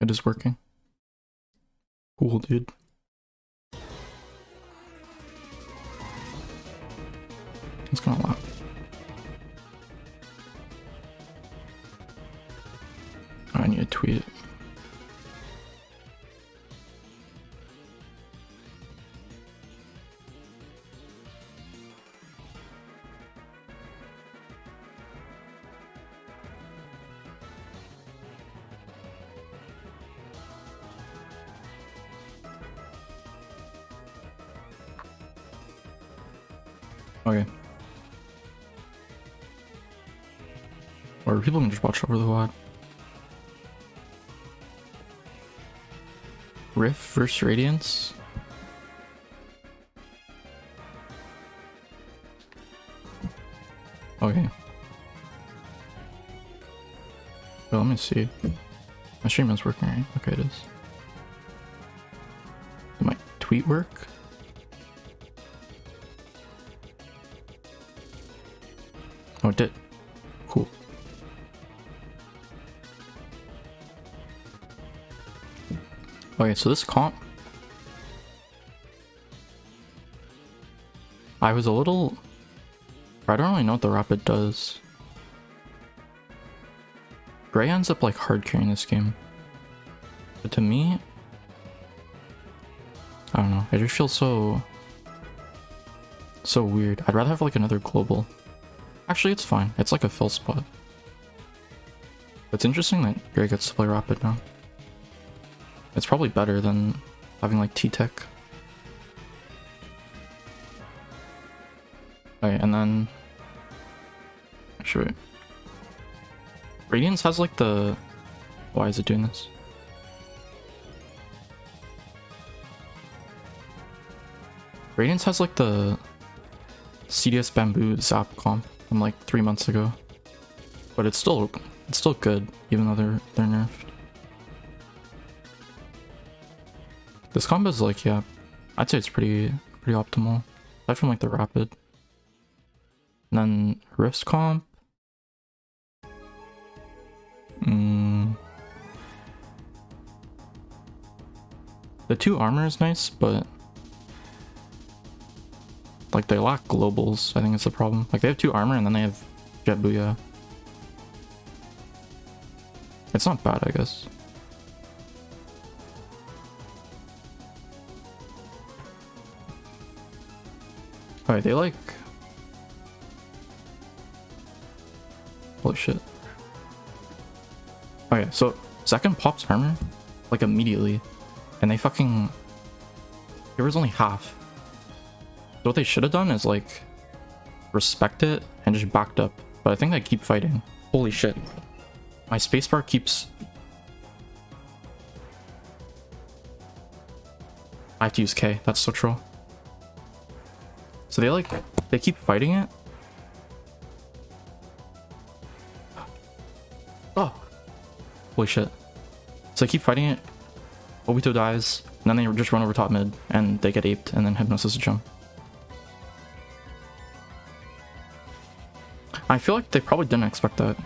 It is working. Cool, dude. It's gonna lag. I need to tweet it. Okay. Or people can just watch over the WAD. Rift versus Radiance. Okay. Well, let me see. My stream is working, right? Okay, it is. Did my tweet work? Oh, it did. Cool. Okay, so this comp, I was a little, I don't really know what the rapid does. Gray ends up like hard carrying this game, but to me, I don't know, it just feels so weird. I'd rather have like another global. Actually, it's fine. It's like a fill spot. It's interesting that Gray gets to play rapid now. It's probably better than having like T-Tech. Okay, and then actually wait. Radiance has like the, why is it doing this? Radiance has like the CDS Bamboo Zap comp from like 3 months ago, but it's still good even though they're nerfed. This combo is like, yeah, I'd say it's pretty optimal aside from like the rapid. And then Rift's comp, the 2 armor is nice, but like they lack globals. I think it's the problem. Like they have 2 armor and then they have Jet Booyah. It's not bad, I guess. Alright, they like, holy shit. Okay, so second pops armor like immediately, and they fucking, it was only half. So what they should have done is like respect it and just backed up, but I think they keep fighting. Holy shit, my spacebar keeps, I have to use K, that's so troll. So they keep fighting it. Oh, holy shit. So they keep fighting it, Obito dies, and then they just run over top mid and they get aped, and then Hypnosis jump. I feel like they probably didn't expect that,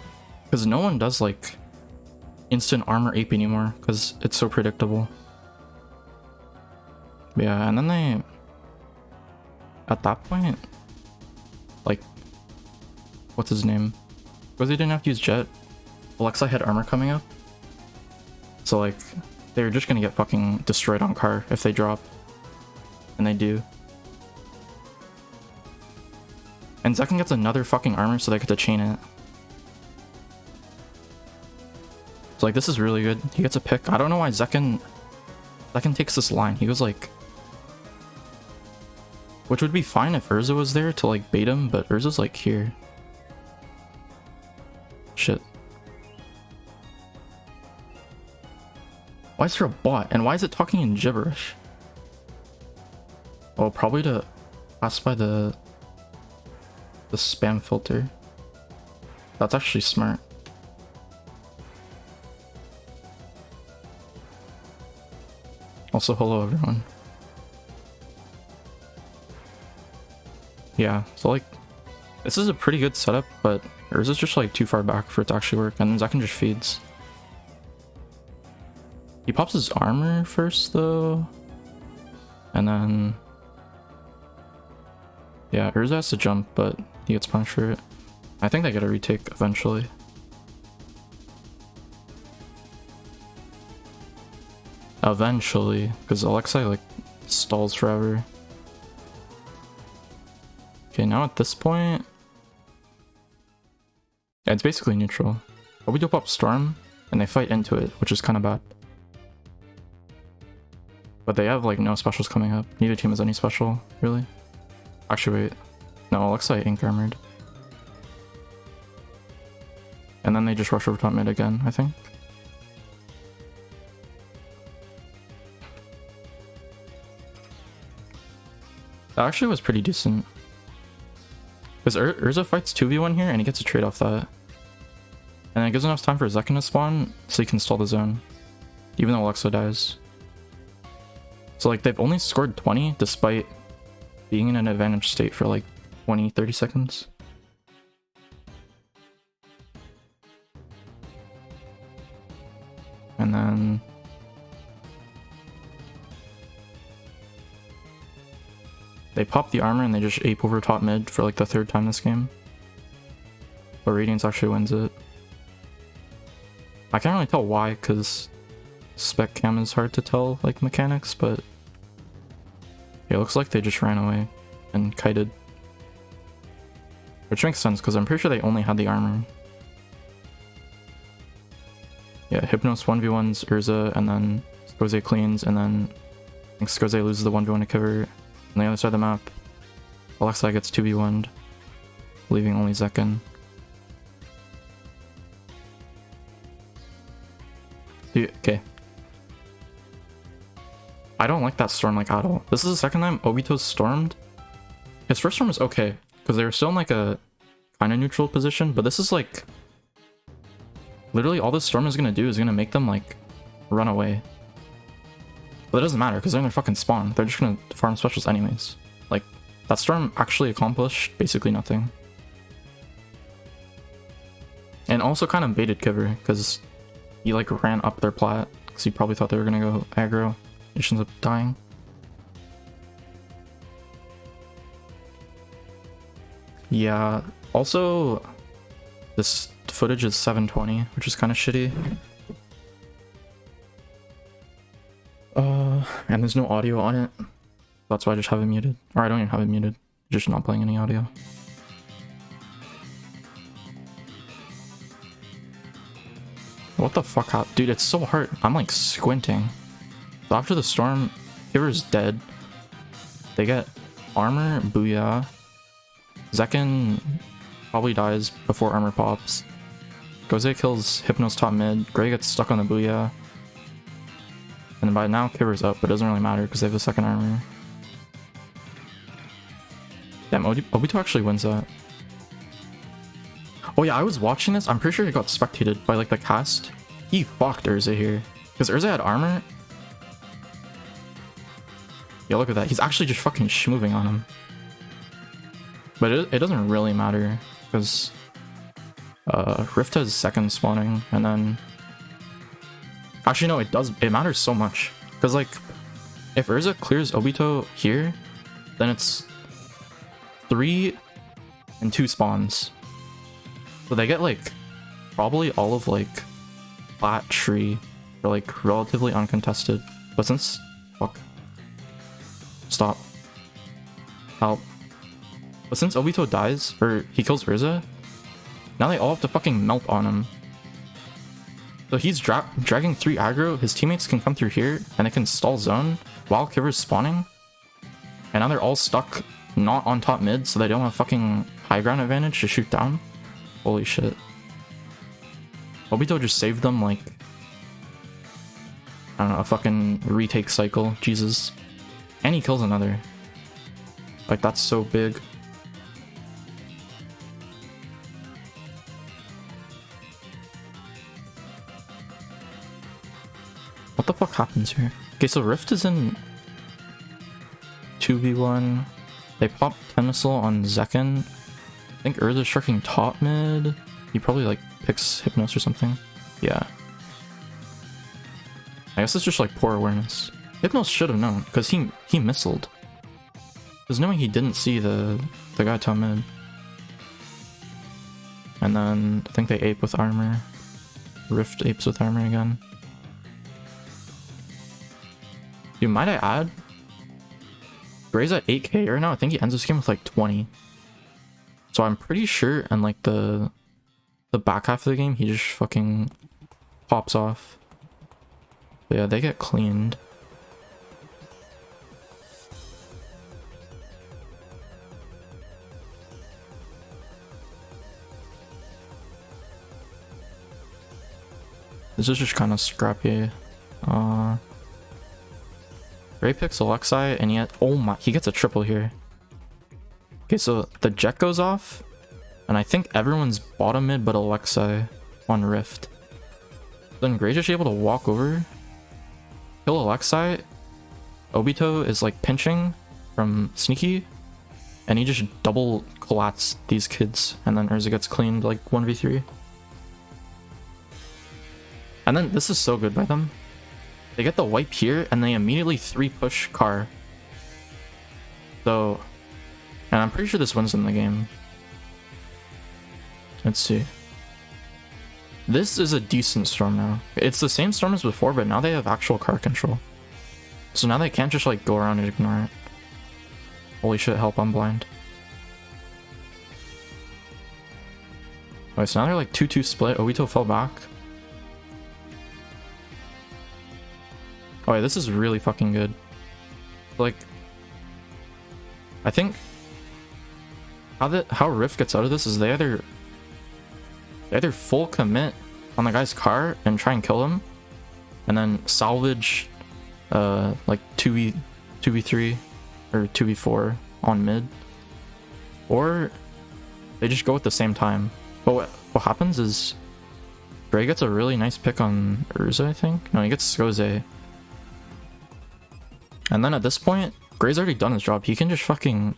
because no one does like instant armor ape anymore because it's so predictable. But yeah, and then they, at that point, like, what's his name? Because they didn't have to use Jet, Alexa had armor coming up, so like they're just gonna get fucking destroyed on car if they drop, and they do. And Zekken gets another fucking armor so they get to chain it. So like this is really good. He gets a pick. I don't know why Zekken takes this line. He goes like, which would be fine if Urza was there to like bait him, but Urza's like here. Shit. Why is there a bot? And why is it talking in gibberish? Oh, probably to pass by the spam filter. That's actually smart. Also, hello everyone. Yeah, so like, this is a pretty good setup, but Urza's just like too far back for it to actually work, and then Zekken just feeds. He pops his armor first though. And then... yeah, Urza has to jump, but he gets punished for it. I think they get a retake eventually. Eventually, because Alexei like stalls forever. Okay, now at this point... yeah, it's basically neutral. But we do pop Storm, and they fight into it, which is kind of bad. But they have like no specials coming up. Neither team has any special, really. Actually, wait. No, Alexei ink armored. And then they just rush over top mid again, I think. That actually was pretty decent. Because Urza fights 2v1 here and he gets a trade off that. And it gives enough time for Zekin to spawn so he can stall the zone. Even though Alexei dies. So like they've only scored 20 despite being in an advantage state for like 20-30 seconds. And then... they pop the armor and they just ape over top mid for like the 3rd time this game. But Radiance actually wins it. I can't really tell why, because spec cam is hard to tell like mechanics, but yeah, it looks like they just ran away and kited. Which makes sense because I'm pretty sure they only had the armor. Yeah, Hypnos 1v1s Urza and then Skoze cleans, and then I think Skoze loses the 1v1 to Kiver. On the other side of the map, Alexei gets 2v1'd, leaving only Zekin. Dude, okay. I don't like that storm like at all. This is the second time Obito's stormed. His first storm was okay, because they were still in like a kind of neutral position, but this is like... literally all this storm is going to do is going to make them like run away. But it doesn't matter because they're in their fucking spawn. They're just gonna farm specials anyways. Like, that storm actually accomplished basically nothing. And also kind of baited Kiver because he like ran up their plat because he probably thought they were gonna go aggro. He just ends up dying. Yeah, also this footage is 720, which is kind of shitty. And there's no audio on it. That's why I just have it muted. Or I don't even have it muted. Just not playing any audio. What the fuck happened? Dude, it's so hard. I'm like squinting. So after the storm, Kiver's dead. They get armor, booyah. Zekin probably dies before armor pops. Goze kills Hypnos top mid. Gray gets stuck on the booyah. And by now Kiver's up, but it doesn't really matter because they have the second armor. Damn, Obito actually wins that. Oh yeah, I was watching this. I'm pretty sure he got spectated by like the cast. He fucked Urza here. Because Urza had armor. Yeah, look at that. He's actually just fucking schmoving on him. But it doesn't really matter. Because Rift has second spawning. And then... actually, no, it does. It matters so much. Because, like, if Urza clears Obito here, then it's 3 and 2 spawns. So they get, like, probably all of, like, flat tree or, like, relatively uncontested. But since... fuck. Stop. Help. But since Obito dies, or he kills Urza, now they all have to fucking melt on him. So he's dragging 3 aggro, his teammates can come through here, and they can stall zone while Kiver's spawning. And now they're all stuck not on top mid, so they don't have fucking high ground advantage to shoot down. Holy shit. Obito just saved them like... I don't know, a fucking retake cycle. Jesus. And he kills another. Like, that's so big. What the fuck happens here? Okay, so Rift is in 2v1. They pop TASL on Zekin. I think Urza's sharking top mid. He probably like picks Hypnos or something. Yeah. I guess it's just like poor awareness. Hypnos should have known, because he missiled. Because knowing he didn't see the guy top mid. And then I think they ape with armor. Rift apes with armor again. Dude, might I add? Gray's at 8k right now. I think he ends this game with like 20. So I'm pretty sure, and like the back half of the game, he just fucking pops off. But yeah, they get cleaned. This is just kind of scrappy. Ray picks Alexei, and yet, oh my, he gets a triple here. Okay, so the jet goes off, and I think everyone's bottom mid but Alexei on Rift. Then Gray's just able to walk over, kill Alexei. Obito is like pinching from Sneaky, and he just double collats these kids, and then Urza gets cleaned like 1v3. And then this is so good by them. They get the wipe here, and they immediately 3-push car. So, and I'm pretty sure this wins them the game. Let's see. This is a decent storm now. It's the same storm as before, but now they have actual car control. So now they can't just like go around and ignore it. Holy shit, help, I'm blind. Alright, so now they're like 2-2 split. Obito fell back. Oh yeah, this is really fucking good. Like, I think how Rift gets out of this is they either full commit on the guy's car and try and kill him, and then salvage like 2v3 or 2v4 on mid, or they just go at the same time. But what happens is Gray gets a really nice pick on Urza, I think. No, he gets Skoze. And then at this point, Gray's already done his job. He can just fucking...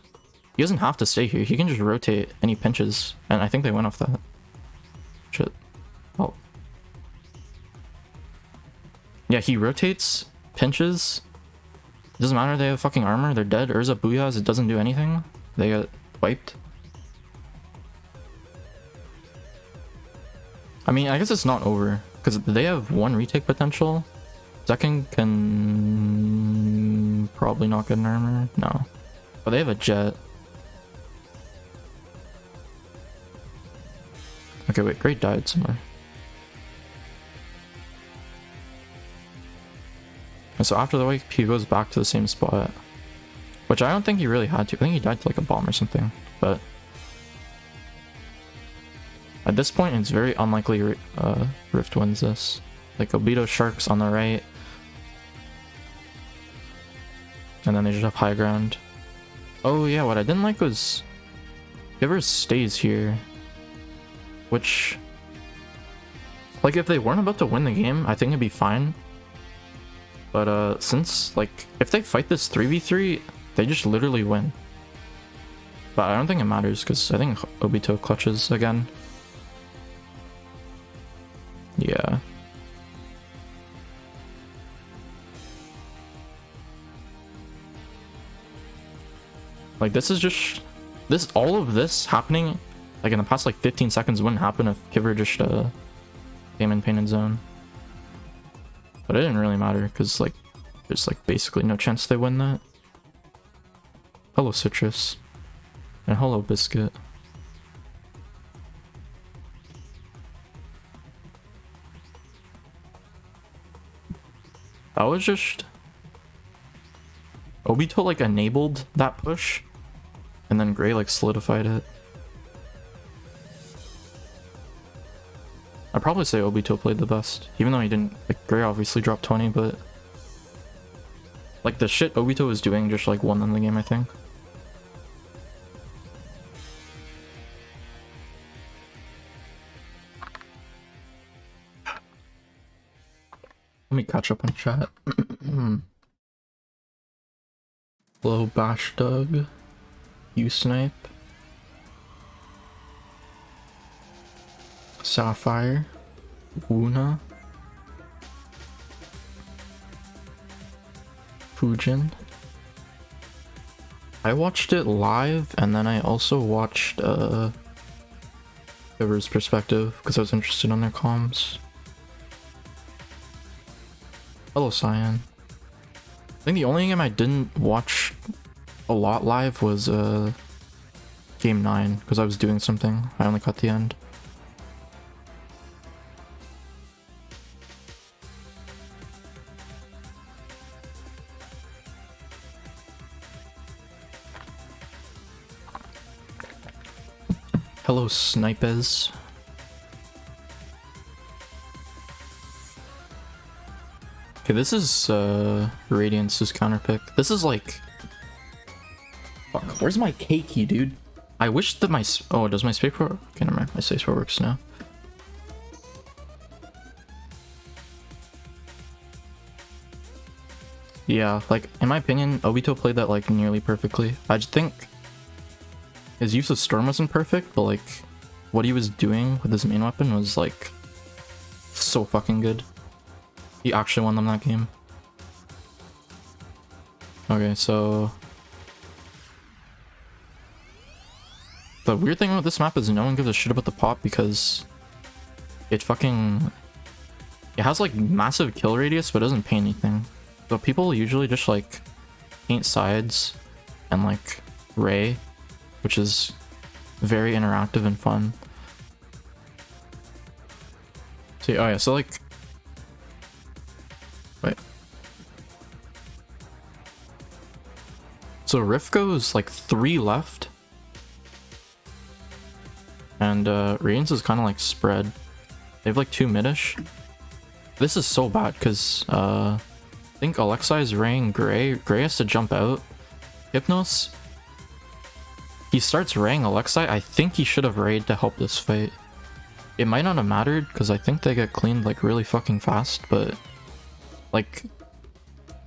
He doesn't have to stay here. He can just rotate any pinches. And I think they went off that. Shit. Oh. Yeah, he rotates, pinches. It doesn't matter, they have fucking armor. They're dead. Urza Booyahs, it doesn't do anything. They get wiped. I mean, I guess it's not over. Because they have 1 retake potential. Second can probably not get an armor. No. But they have a jet. Okay, wait, Great died somewhere. And so after the wipe, he goes back to the same spot. Which I don't think he really had to. I think he died to like a bomb or something. But at this point, it's very unlikely Rift wins this. Like Obito Sharks on the right. And then they just have high ground. Oh yeah, what I didn't like was Giver stays here. Which, like, if they weren't about to win the game, I think it'd be fine. But since, like, if they fight this 3v3, they just literally win. But I don't think it matters, because I think Obito clutches again. Yeah. Like, this is just... all of this happening, like, in the past, like, 15 seconds wouldn't happen if Kiver just, came in painted zone. But it didn't really matter, because, like, there's, like, basically no chance they win that. Hello, Citrus. And hello, Biscuit. That was just... Obito, like, enabled that push. And then Gray, like, solidified it. I'd probably say Obito played the best. Even though he didn't... Like, Gray obviously dropped 20, but... Like, the shit Obito was doing just, like, won them the game, I think. Let me catch up on chat. Hello, Bash Doug. You Snipe. Sapphire. Wuna. Fujin. I watched it live, and then I also watched River's perspective because I was interested in their comms. Hello, Cyan. I think the only game I didn't watch a lot live was Game 9 because I was doing something. I only caught the end. Hello, snipers. Okay, this is Radiance's counter pick. This is like... Fuck, where's my K key, dude? I wish that my... Oh, does my spacebar... Okay, never mind. My spacebar works now. Yeah, like, in my opinion, Obito played that, like, nearly perfectly. I just think his use of Storm wasn't perfect, but, like, what he was doing with his main weapon was, like, so fucking good. He actually won them that game. Okay, so... The weird thing about this map is no one gives a shit about the pop because it fucking... It has, like, massive kill radius, but it doesn't pay anything. So people usually just, like, paint sides and, like, ray, which is very interactive and fun. See, oh yeah, so, like... Wait. So Rift goes, like, 3 left. And, Radiance is kind of, like, spread. They have, like, 2 mid-ish. This is so bad, because, I think Alexei is raying Gray. Gray has to jump out. Hypnos. He starts raying Alexei. I think he should have rayed to help this fight. It might not have mattered because I think they get cleaned like really fucking fast, but like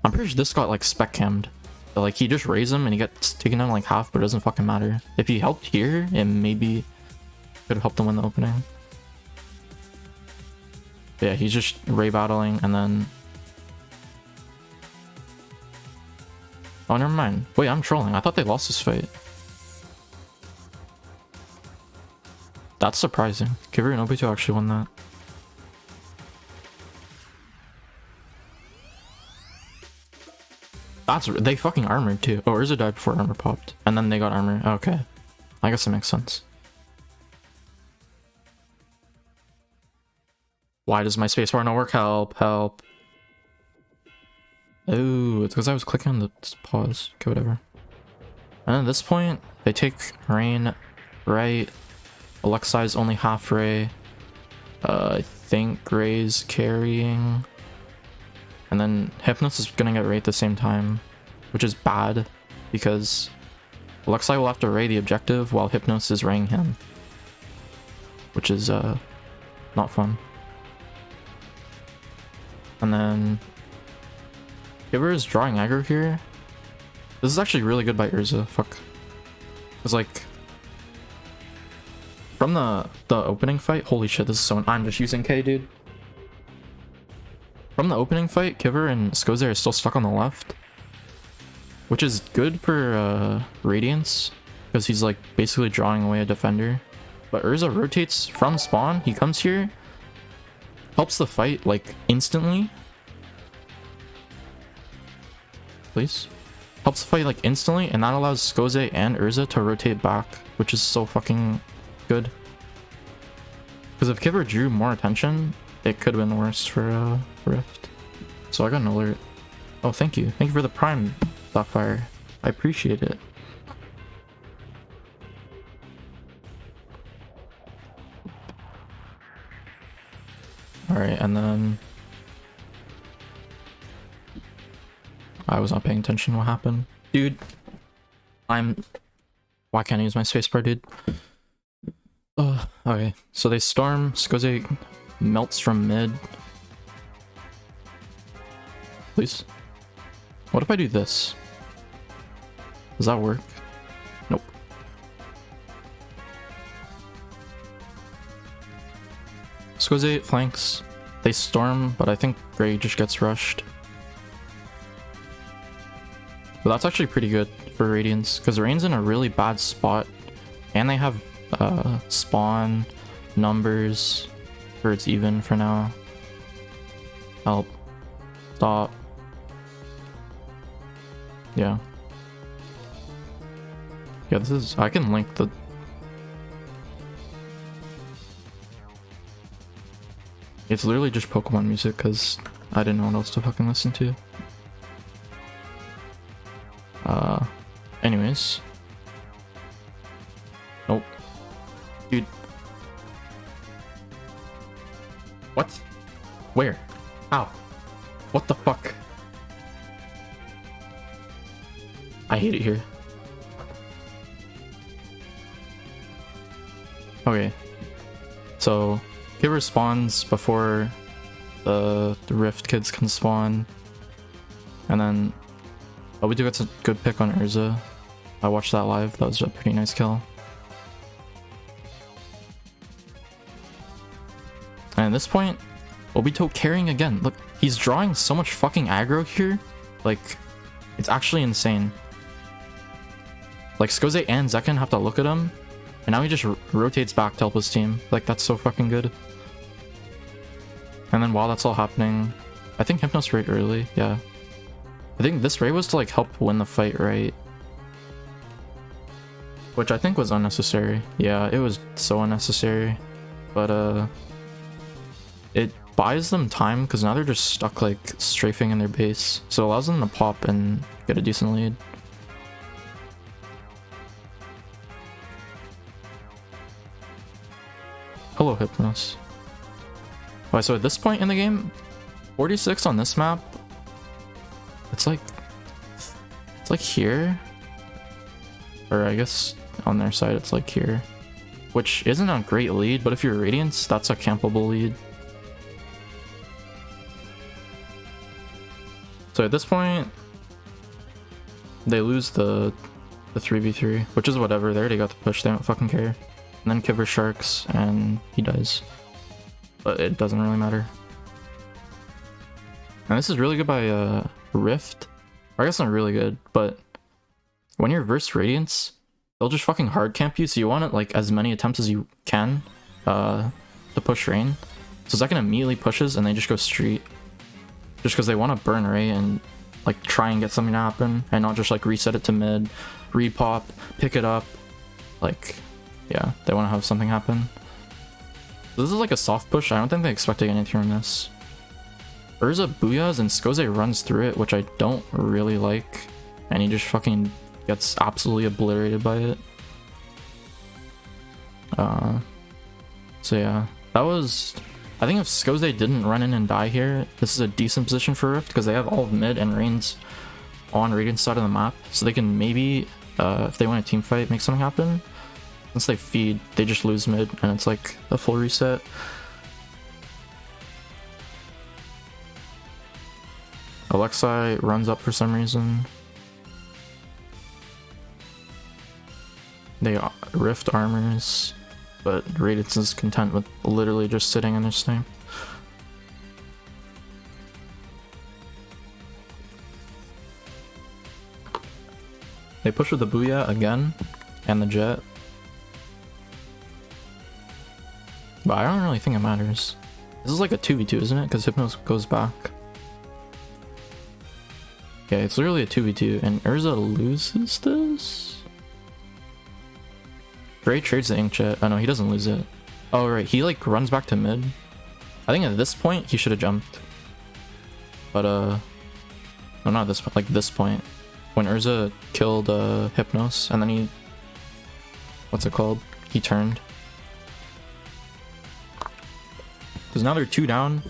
I'm pretty sure this got like spec cammed. But, like he just raised him and he gets taken down like half, but it doesn't fucking matter. If he helped here, it maybe could have helped him win the opening. But yeah, he's just ray battling and then... Oh, never mind. Wait, I'm trolling. I thought they lost this fight. That's surprising. Kiver and Obito actually won that. That's... They fucking armored too. Oh, Urza died before armor popped. And then they got armor. Okay. I guess that makes sense. Why does my spacebar not work? Help, help. Oh, it's because I was clicking on the pause. Okay, whatever. And at this point, they take Rain right. Alexei's only half Ray. I think Ray's carrying. And then Hypnos is gonna get Ray at the same time, which is bad because Alexei will have to Ray the objective while Hypnos is raying him, which is not fun. And then Giver is drawing aggro here. This is actually really good by Urza. Fuck. It's like from the opening fight. Holy shit, this is so... I'm just using K, dude. From the opening fight, Kiver and Skozer are still stuck on the left, which is good for Radiance because he's like basically drawing away a defender. But Urza rotates from spawn. He comes here, helps the fight like instantly. Please. Helps the fight like instantly, and that allows Skoze and Urza to rotate back, which is so fucking good. Because if Kiver drew more attention, it could have been worse for Rift. So I got an alert. Oh, thank you. Thank you for the Prime, Sapphire. I appreciate it. Alright, and then... I was not paying attention what happened. Dude, why can't I use my spacebar, dude? Okay, so they storm, Skoze melts from mid. Please. What if I do this? Does that work? Nope. Skoze flanks. They storm, but I think Gray just gets rushed. But that's actually pretty good for Radiance, because Rain's in a really bad spot, and they have spawn numbers where it's even for now. Help. Stop. Yeah. Yeah, this is... I can link the... It's literally just Pokemon music, because I didn't know what else to fucking listen to. Anyways. Nope. Dude. What? Where? How? What the fuck? I hate it here. Okay. So, Giver spawns before the Rift kids can spawn. And then... Oh, we do get a good pick on Urza. I watched that live. That was a pretty nice kill. And at this point, Obito carrying again. Look, he's drawing so much fucking aggro here. Like, it's actually insane. Like, Skoze and Zekken have to look at him. And now he just rotates back to help his team. Like, that's so fucking good. And then while that's all happening, I think Hypnos raid early. Yeah. I think this raid was to, like, help win the fight, right? Which I think was unnecessary. Yeah, it was so unnecessary. But, it buys them time, because now they're just stuck, like, strafing in their base. So it allows them to pop and get a decent lead. Hello, Hypnos. Alright, so at this point in the game, 46 on this map, it's like here. Or I guess on their side it's like here. Which isn't a great lead, but if you're Radiance, that's a campable lead. So at this point, they lose the 3v3, which is whatever. They already got the push, they don't fucking care. And then Kibber sharks, and he dies. But it doesn't really matter. And this is really good by Rift. Or I guess not really good, but when you're versus Radiance, they'll just fucking hard camp you, so you want it like as many attempts as you can to push Rain. So Zekken immediately pushes and they just go street. Just because they want to burn Ray and like try and get something to happen, and not just like reset it to mid, repop, pick it up. Like, yeah, they want to have something happen. This is like a soft push. I don't think they expected anything from this. Urza booyahs and Skoze runs through it, which I don't really like. And he just fucking gets absolutely obliterated by it. So yeah, that was... I think if Skoze didn't run in and die here, this is a decent position for Rift, because they have all of mid and Rain's on Radiant's side of the map. So they can maybe, if they win a team fight, make something happen. Once they feed, they just lose mid, and it's like a full reset. Alexei runs up for some reason. They Rift armors, but Radiance is content with literally just sitting in their snipe. They push with the Booyah again, and the Jet. But I don't really think it matters. This is like a 2v2, isn't it? Because Hypnos goes back. Okay, it's literally a 2v2, and Urza loses this? Gray trades the Inkjet. Oh no, he doesn't lose it. Oh right, he like runs back to mid. I think at this point, he should have jumped. But no, not this point, like this point. When Urza killed Hypnos, and then he... What's it called? He turned. Because now they're 2 down.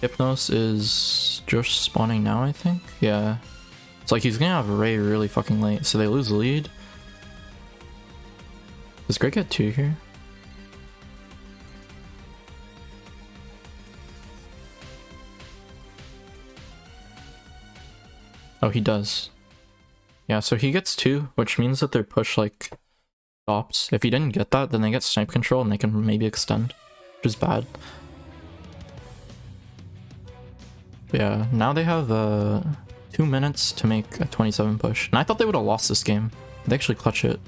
Hypnos is just spawning now, I think? Yeah. It's like he's gonna have Ray really fucking late, so they lose the lead. Does Greg get 2 here? Oh, he does. Yeah, so he gets 2, which means that their push, like, stops. If he didn't get that, then they get snipe control and they can maybe extend, which is bad. Yeah, now they have 2 2 minutes to make a 27 push. And I thought they would have lost this game. They actually clutch it.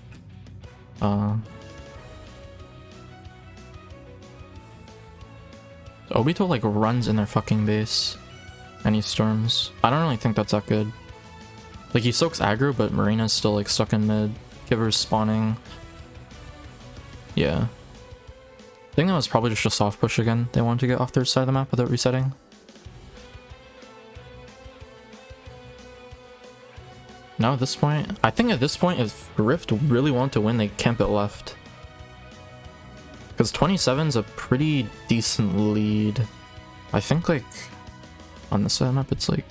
Obito like runs in their fucking base. And he storms. I don't really think that's that good. Like he soaks aggro, but Marina's still like stuck in mid. Kiver's spawning. Yeah. I think that was probably just a soft push again. They wanted to get off their side of the map without resetting. Now at this point, I think at this point, if Rift really want to win, they camp it left. Because 27's a pretty decent lead. I think like on this side of the map, it's like...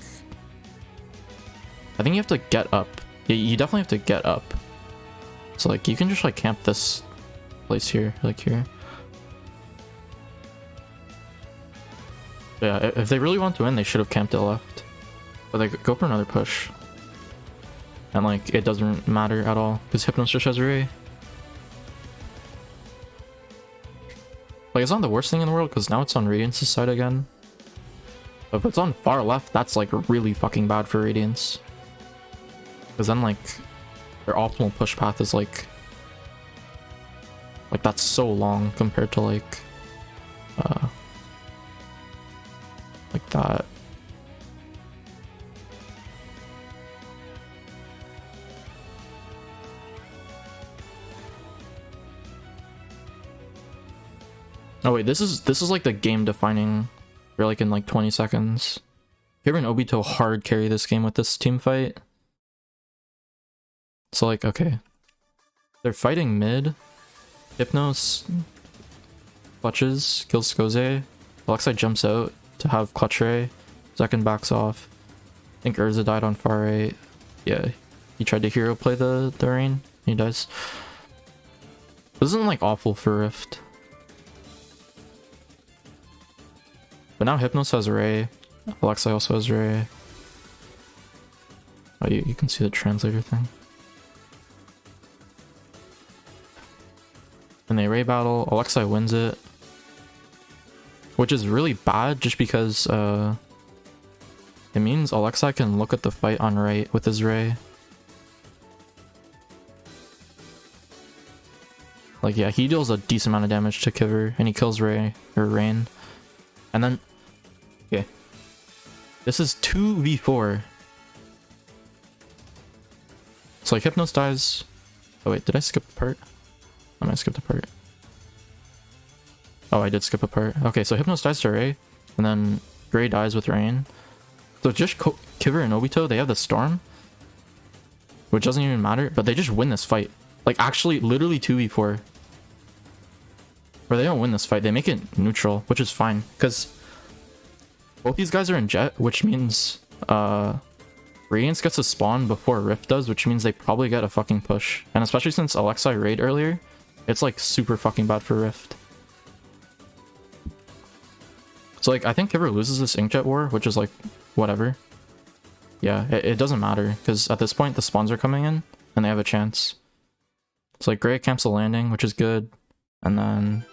I think you have to get up. You definitely have to get up. So like you can just like camp this place here, like here. Yeah, if they really want to win, they should have camped it left. But they go for another push. And like, it doesn't matter at all, because Hypnos just has Ray. Like, it's not the worst thing in the world, because now it's on Radiance's side again. But if it's on far left, that's like really fucking bad for Radiance. Because then like, their optimal push path is like that's so long compared to like that. Oh wait, this is like the game defining, or like in like 20 seconds. Kiver and Obito hard carry this game with this team fight. So like, okay, they're fighting mid. Hypnos clutches, kills Skoze. Alexei jumps out to have clutch Ray. Second backs off. I think Urza died on far right. Yeah, he tried to hero play the rain. He dies. This isn't like awful for Rift. But now Hypnos has Ray. Alexei also has Ray. Oh, you can see the translator thing. And they Ray battle. Alexei wins it. Which is really bad just because it means Alexei can look at the fight on right with his Ray. Like, yeah, he deals a decent amount of damage to Kiver, and he kills Ray, or Rain. And then, okay. This is 2v4. So, like, Hypnos dies. Oh, wait, did I skip a part? I might have skipped a part. Oh, I did skip a part. Okay, so Hypnos dies to Ray, and then Gray dies with Rain. So just Kiver and Obito, they have the Storm, which doesn't even matter, but they just win this fight. Like, actually, literally 2v4. Or they don't win this fight, they make it neutral, which is fine, because both these guys are in Jet, which means Radiance gets a spawn before Rift does, which means they probably get a fucking push. And especially since Alexei raid earlier, it's like super fucking bad for Rift. So like, I think Kiver loses this Inkjet war, which is like, whatever. Yeah, it doesn't matter, because at this point the spawns are coming in, and they have a chance. So like, Gray camps the landing, which is good. And then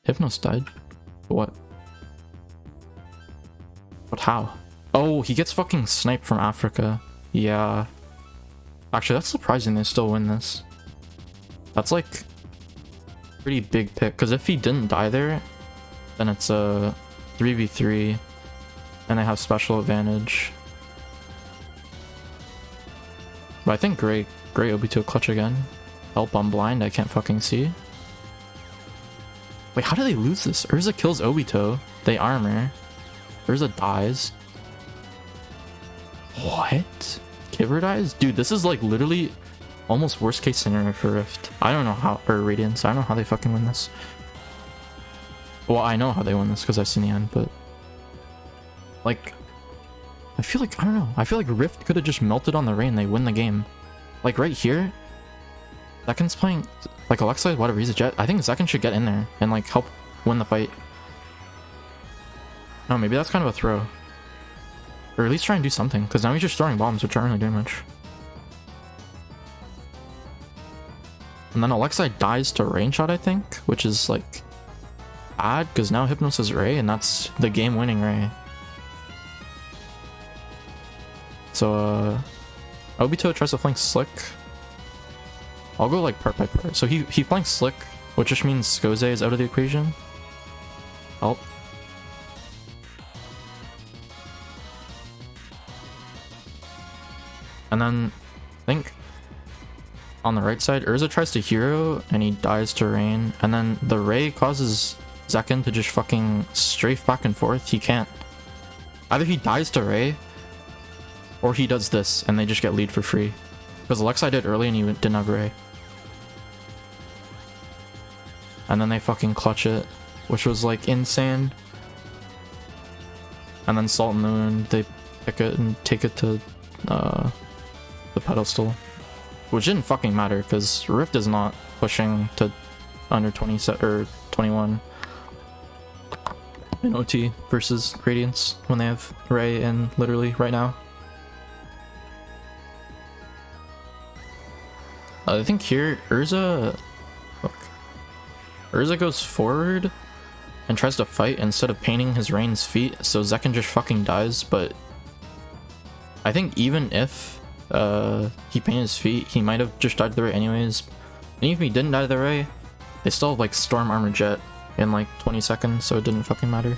Hypnos died. What? But how? Oh, he gets fucking sniped from Africa. Yeah. Actually, that's surprising they still win this. That's like pretty big pick, because if he didn't die there, then it's a 3v3 and they have special advantage. But I think Gray Obito clutch again. Help, I'm blind, I can't fucking see. Wait, how do they lose this? Urza kills Obito. They armor. Urza dies. What? Kiver dies? Dude, this is like literally almost worst case scenario for Rift. I don't know how, or Radiance, I don't know how they fucking win this. Well, I know how they win this because I've seen the end, but like, I feel like, I don't know, I feel like Rift could have just melted on the rain, they win the game. Like right here, Zekin's playing, like Alexei, whatever, he's a Jet. I think Zekin should get in there and like help win the fight. No, maybe that's kind of a throw. Or at least try and do something, because now he's just throwing bombs, which aren't really doing much. And then Alexei dies to rain shot, I think, which is like bad, because now Hypnos is Ray, and that's the game winning Ray. So Obito tries to flank Slick. I'll go like part by part. So he flanks Slick, which just means Skoze is out of the equation. Help. And then I think on the right side, Urza tries to hero and he dies to Rain. And then the Ray causes Zekken to just fucking strafe back and forth. He can't. Either he dies to Ray or he does this and they just get lead for free. Because Alexei did early and he didn't have Ray. And then they fucking clutch it, which was like insane. And then Salt and Moon, they pick it and take it to the pedestal. Which didn't fucking matter because Rift is not pushing to under 20 set or 21 in OT versus Radiance when they have Ray in literally right now. I think here Urza goes forward and tries to fight instead of painting his Rain's feet, so Zekken just fucking dies. But I think even if he painted his feet, he might have just died to the Ray anyways. And even if he didn't die to the Ray, they still have like Storm Armor Jet in like 20 seconds, so it didn't fucking matter.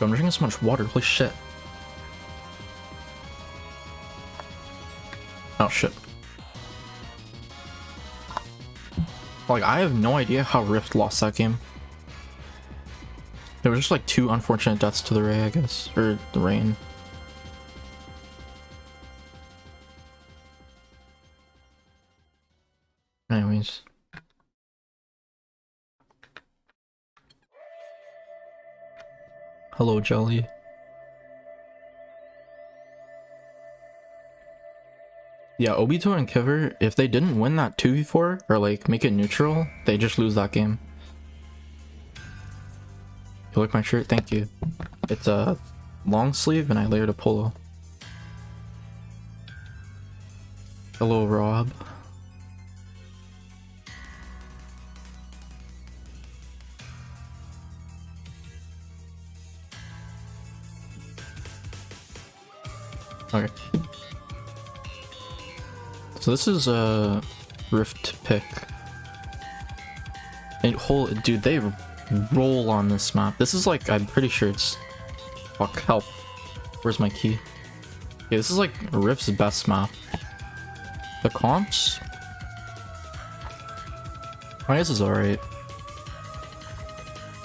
I'm drinking so much water, holy shit. Oh shit. Like, I have no idea how Rift lost that game. There was just like 2 unfortunate deaths to the Ray, I guess. Or the Rain. Anyways. Hello, Jelly. Yeah, Obito and Kiver, if they didn't win that 2v4 or like make it neutral, they just lose that game. You like my shirt? Thank you. It's a long sleeve and I layered a polo. Hello, Rob. Okay. So this is a Rift pick. And dude, they roll on this map. This is like, I'm pretty sure it's... Fuck, help. Where's my key? Okay, this is like Rift's best map. The comps? I guess it's alright.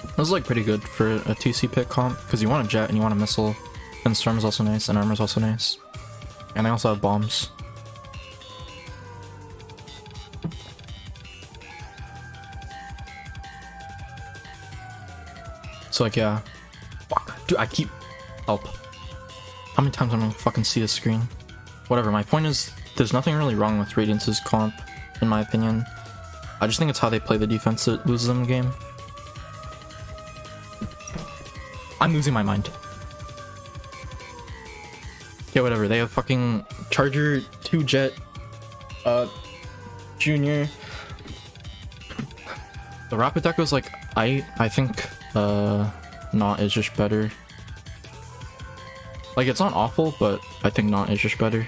This is like pretty good for a TC pick comp, because you want a jet and you want a missile. And Storm is also nice, and Armor is also nice. And they also have bombs. So like, yeah. Fuck. Dude, I keep... Help. How many times am I gonna fucking see this screen? Whatever, my point is, there's nothing really wrong with Radiance's comp, in my opinion. I just think it's how they play the defense that loses them the game. I'm losing my mind. Yeah, whatever, they have fucking Charger, 2 Jet, Junior. The Rapid deck was like, I think, Not is just better. Like, it's not awful, but I think Not is just better.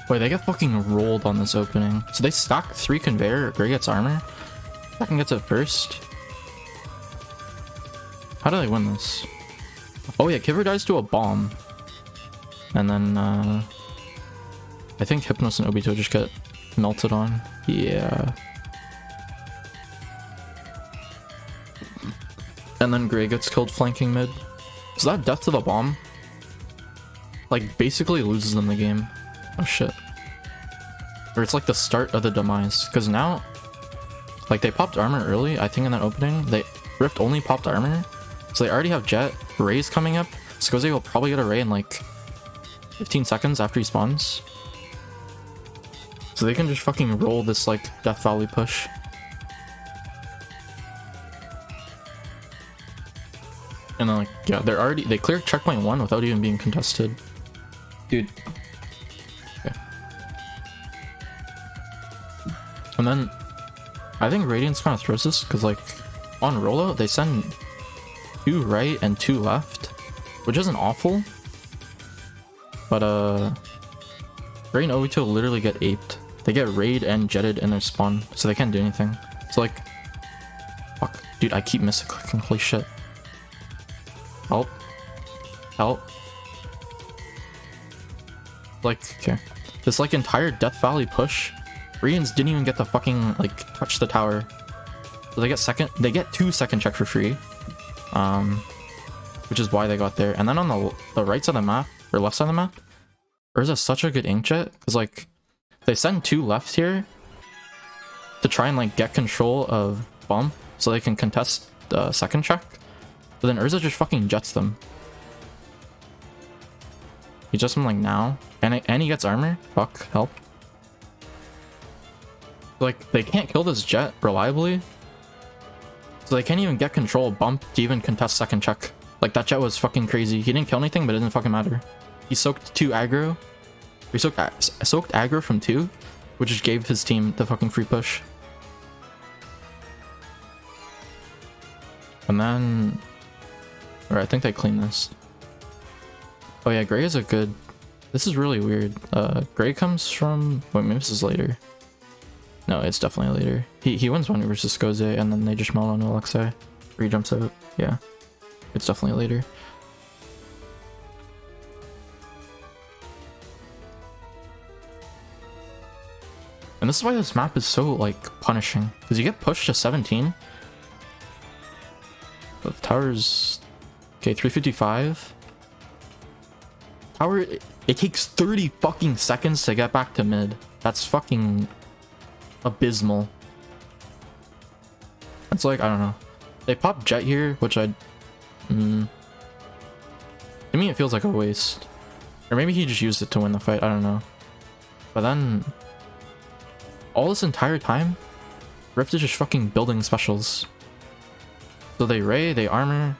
Wait, they get fucking rolled on this opening. So they stack 3 conveyor, Gray gets armor. Second gets it first. How do they win this? Oh yeah, Kiver dies to a bomb. And then, I think Hypnos and Obito just get melted on. Yeah. And then Gray gets killed flanking mid. So that death to the bomb, like, basically loses them the game. Oh shit. Or it's like the start of the demise. Because now, like, they popped armor early, I think in that opening. Rift only popped armor. So they already have Jet. Ray's coming up. Skoze will probably get a Ray in like 15 seconds after he spawns. So they can just fucking roll this like Death Valley push. And then like, yeah, they cleared checkpoint 1 without even being contested. Dude. Okay. And then I think Radiance kind of throws this because, like, on rollout, they send 2 right and 2 left, which isn't awful. But, Ray and Obito literally get aped. They get raid and jetted in their spawn, so they can't do anything. So, like, fuck. Dude, I keep misclicking. Holy shit. Help. Help. Like, okay. This, like, entire Death Valley push, Radiance didn't even get the fucking, like, touch the tower. So they get 2 second check for free. Which is why they got there. And then on the right side of the map, or left side of the map, Urza's such a good inkjet, because, like, they send 2 left here to try and, like, get control of Bump so they can contest the second check. But then Urza just fucking jets them. He jets them, like, now. And he gets armor. Fuck, help. Like, they can't kill this jet reliably. So they can't even get control of Bump to even contest second check. Like, that jet was fucking crazy. He didn't kill anything, but it didn't fucking matter. He soaked 2 aggro. He soaked aggro from 2, which just gave his team the fucking free push. And then... Or I think they clean this. Oh yeah, Gray is a good... This is really weird. Gray comes from... Wait, maybe this is later. No, it's definitely later. He wins one versus Goze, and then they just melt on Alexei. Or he jumps out. Yeah. It's definitely later. And this is why this map is so, like, punishing. Because you get pushed to 17. But the tower's... Okay, 355. Tower... It takes 30 fucking seconds to get back to mid. That's fucking... abysmal. It's like, I don't know. They pop Jet here, which I... To me, it feels like a waste. Or maybe he just used it to win the fight, I don't know. But then... all this entire time, Rift is just fucking building specials. So they ray, they armor,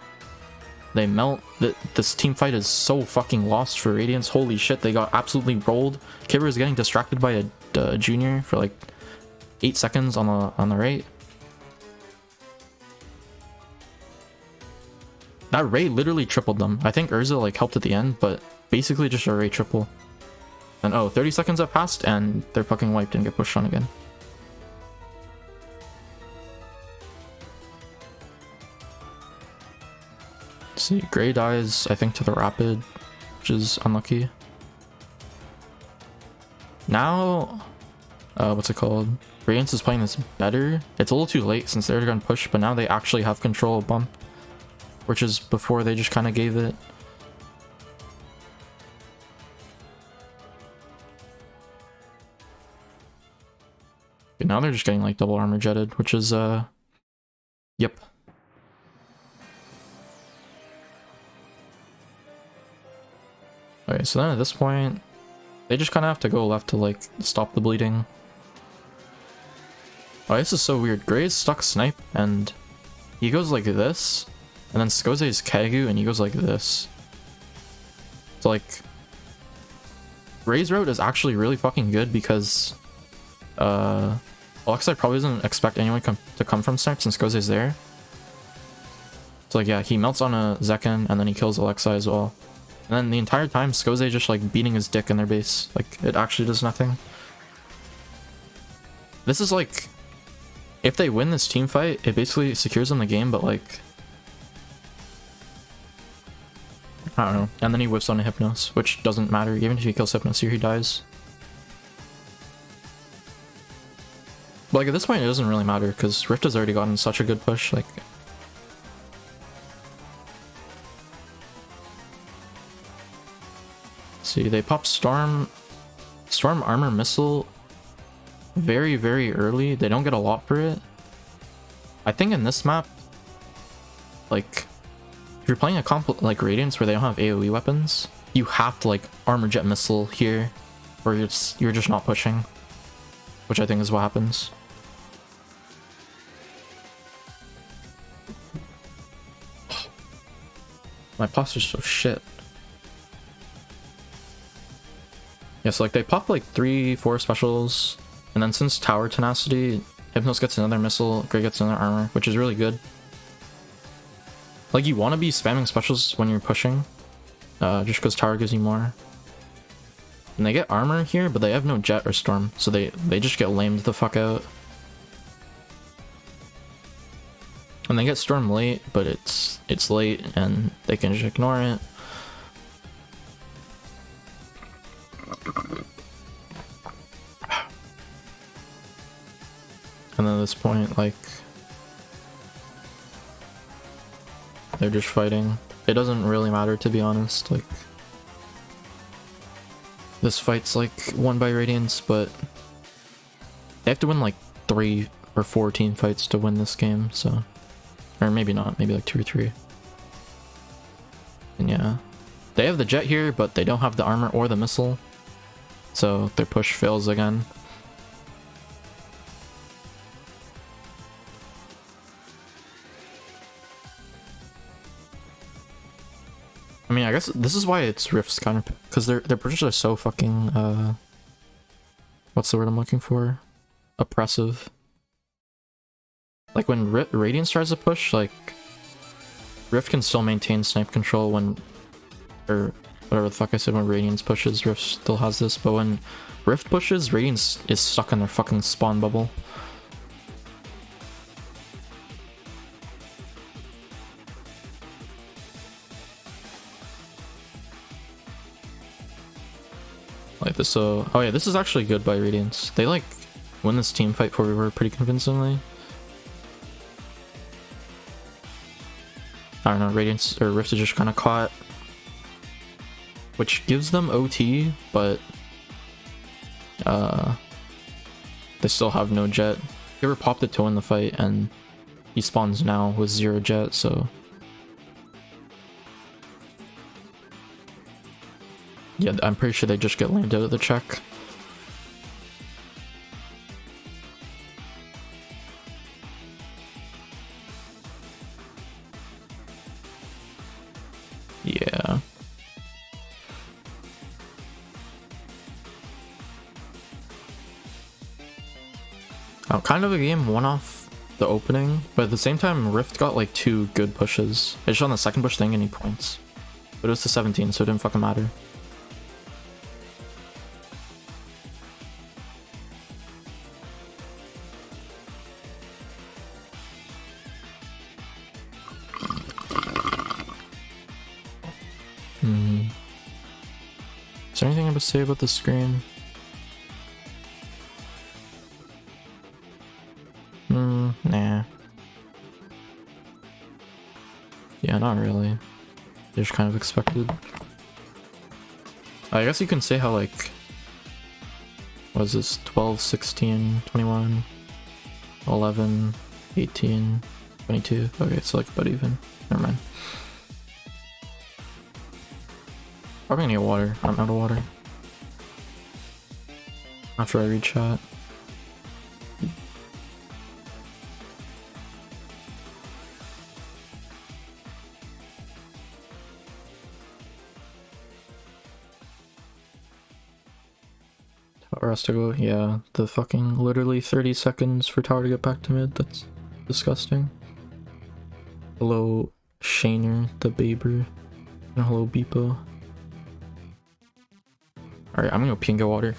they melt. This team fight is so fucking lost for Radiance. Holy shit, they got absolutely rolled. Kibber is getting distracted by a junior for like 8 seconds on the right. That ray literally tripled them. I think Urza like helped at the end, but basically just a ray triple. And oh, 30 seconds have passed and they're fucking wiped and get pushed on again. Let's see, Gray dies, I think, to the Rapid, which is unlucky. Now, what's it called? Radiance is playing this better. It's a little too late since they're gonna push, but now they actually have control of Bump, which is before they just kind of gave it. Okay, now they're just getting like double armor jetted, which is yep. Okay, so then at this point, they just kind of have to go left to like stop the bleeding. Oh, this is so weird. Gray is stuck snipe and he goes like this, and then Skoze is Kagu and he goes like this. So like, Gray's route is actually really fucking good because Alexei probably doesn't expect anyone to come from snipe since Skoze is there. So like, yeah, he melts on a Zekken and then he kills Alexei as well. And then the entire time, Skoze just like beating his dick in their base. Like, it actually does nothing. This is like, if they win this team fight, it basically secures them the game, but like, I don't know. And then he whiffs on a Hypnos, which doesn't matter. Even if he kills Hypnos here, he dies. But like, at this point, it doesn't really matter, because Rift has already gotten such a good push, like... See, they pop Storm Armor Missile very, very early. They don't get a lot for it. I think in this map, like, if you're playing a comp like Radiance where they don't have AoE weapons, you have to like Armor Jet Missile here, or you're just not pushing, which I think is what happens. My posture's so shit. Yeah, so like they pop like 3-4 specials, and then since Tower Tenacity, Hypnos gets another missile, Grey gets another armor, which is really good. Like, you want to be spamming specials when you're pushing, just because tower gives you more. And they get armor here, but they have no jet or storm, so they just get lamed the fuck out. And they get storm late, but it's late and they can just ignore it. And then at this point, like, they're just fighting. It doesn't really matter, to be honest. Like, this fight's like won by Radiance, but they have to win like 3 or 4 team fights to win this game, so. Or maybe not, maybe like 2 or 3. And yeah. They have the jet here, but they don't have the armor or the missile. So their push fails again. I mean, I guess this is why it's Rift's kind of, because their pushes are so fucking, what's the word I'm looking for? Oppressive. Like when Radiance tries to push, like, Rift can still maintain snipe control when, or whatever the fuck I said, when Radiance pushes, Rift still has this, but when Rift pushes, Radiance is stuck in their fucking spawn bubble. Like this, so, oh yeah, this is actually good by Radiance. They like win this team fight for River pretty convincingly. I don't know, Radiance or Rift is just kind of caught, which gives them OT, but they still have no jet. River popped it to win the fight, and he spawns now with 0 jet, so yeah, I'm pretty sure they just get lamed out of the check. Yeah. Kind of a game won off the opening, but at the same time, Rift got like 2 good pushes. I just on the second push they didn't get any points. But it was to 17, so it didn't fucking matter. Is there anything I would say about the screen? Nah. Yeah, not really. They're just kind of expected. I guess you can say how, like, what is this? 12, 16, 21, 11, 18, 22. Okay, it's like about even. Never mind. Probably gonna get water. I'm out of water. After I read chat. Tower has to go. Yeah, the fucking literally 30 seconds for tower to get back to mid. That's disgusting. Hello, Shaner, the Baber. And hello, Beepo. Alright, I'm gonna go pee and get water.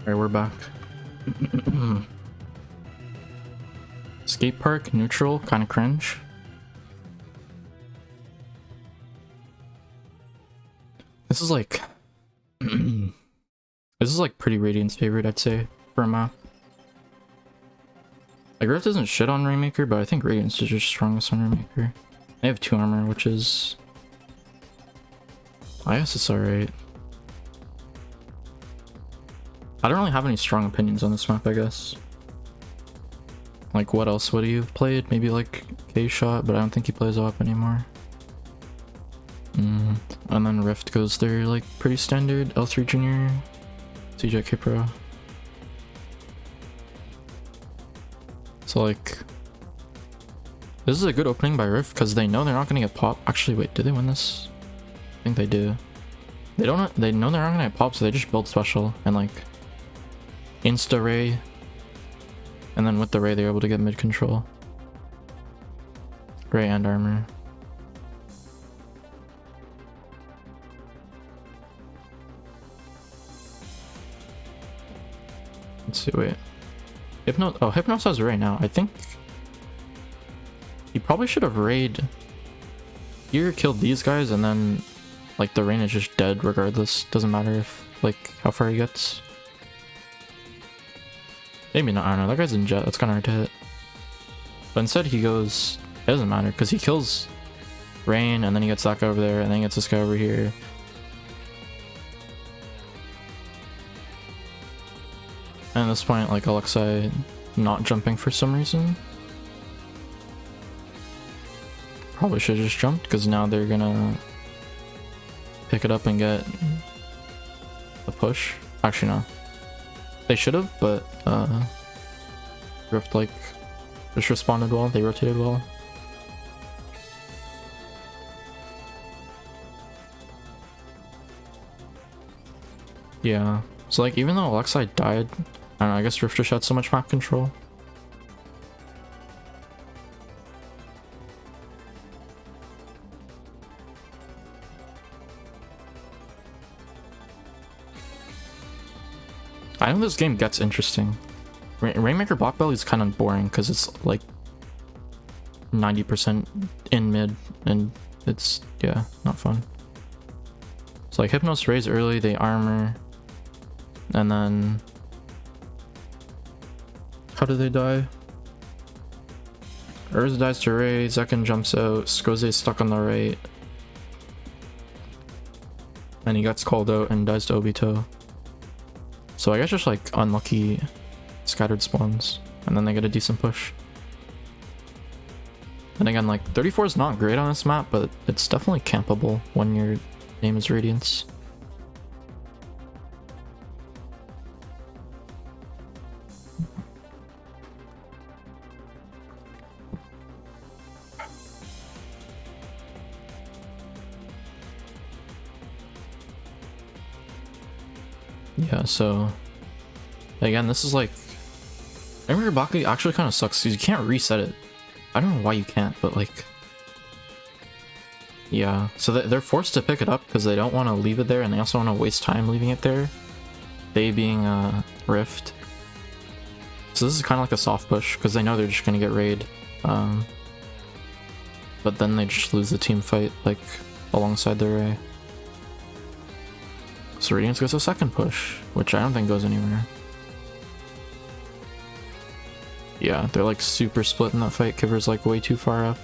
Alright, we're back. Skate park, neutral, kind of cringe. This is like... this is like pretty Radiance favorite, I'd say, for a map. Like, Rift isn't shit on Rainmaker, but I think Radiance is just strongest on Rainmaker. They have 2 armor, which is... I guess it's alright. I don't really have any strong opinions on this map, I guess. Like, what else would he have played? Maybe like K-Shot, but I don't think he plays op anymore. And then Rift goes there, like, pretty standard. L3 Junior, CJK Pro. So, like, this is a good opening by Rift because they know they're not gonna get pop. Actually, wait, did they win this? I think they do. They know they're not gonna get pop, so they just build special and like insta ray, and then with the ray they're able to get mid control, ray and armor. Let's see, wait. Hypnos has ray now. I think he probably should have rayed here, killed these guys, and then like the rain is just dead regardless. Doesn't matter if like how far he gets. Maybe not, I don't know. That guy's in jet. That's kind of hard to hit. But instead he goes, it doesn't matter because he kills Rain and then he gets that guy over there and then he gets this guy over here. And at this point, like, Alexei not jumping for some reason. Probably should have just jumped because now they're gonna pick it up and get a push. Actually, no. They should have, but Rift, like, just responded well. They rotated well. Yeah. So, like, even though Alexei died, I don't know, I guess Rift just had so much map control. I know this game gets interesting. Rainmaker Block Belly is kind of boring because it's like 90% in mid and it's, yeah, not fun. So like Hypnos raise early, they armor, and then how do they die? Urza dies to Ray, Zekin jumps out, Skoze stuck on the right, and he gets called out and dies to Obito. So I guess just like unlucky scattered spawns, and then they get a decent push. And again, like 34 is not great on this map, but it's definitely campable when your name is Radiance. Yeah, so again, this is like, Rainmaker Baki actually kind of sucks because you can't reset it. I don't know why you can't, but like, yeah. So they're forced to pick it up because they don't want to leave it there, and they also want to waste time leaving it there. They being Rift. So this is kind of like a soft push because they know they're just gonna get raid. But then they just lose the team fight like alongside the Ray. So Radiance gets a second push, which I don't think goes anywhere. Yeah, they're like super split in that fight. Kiver's like way too far up.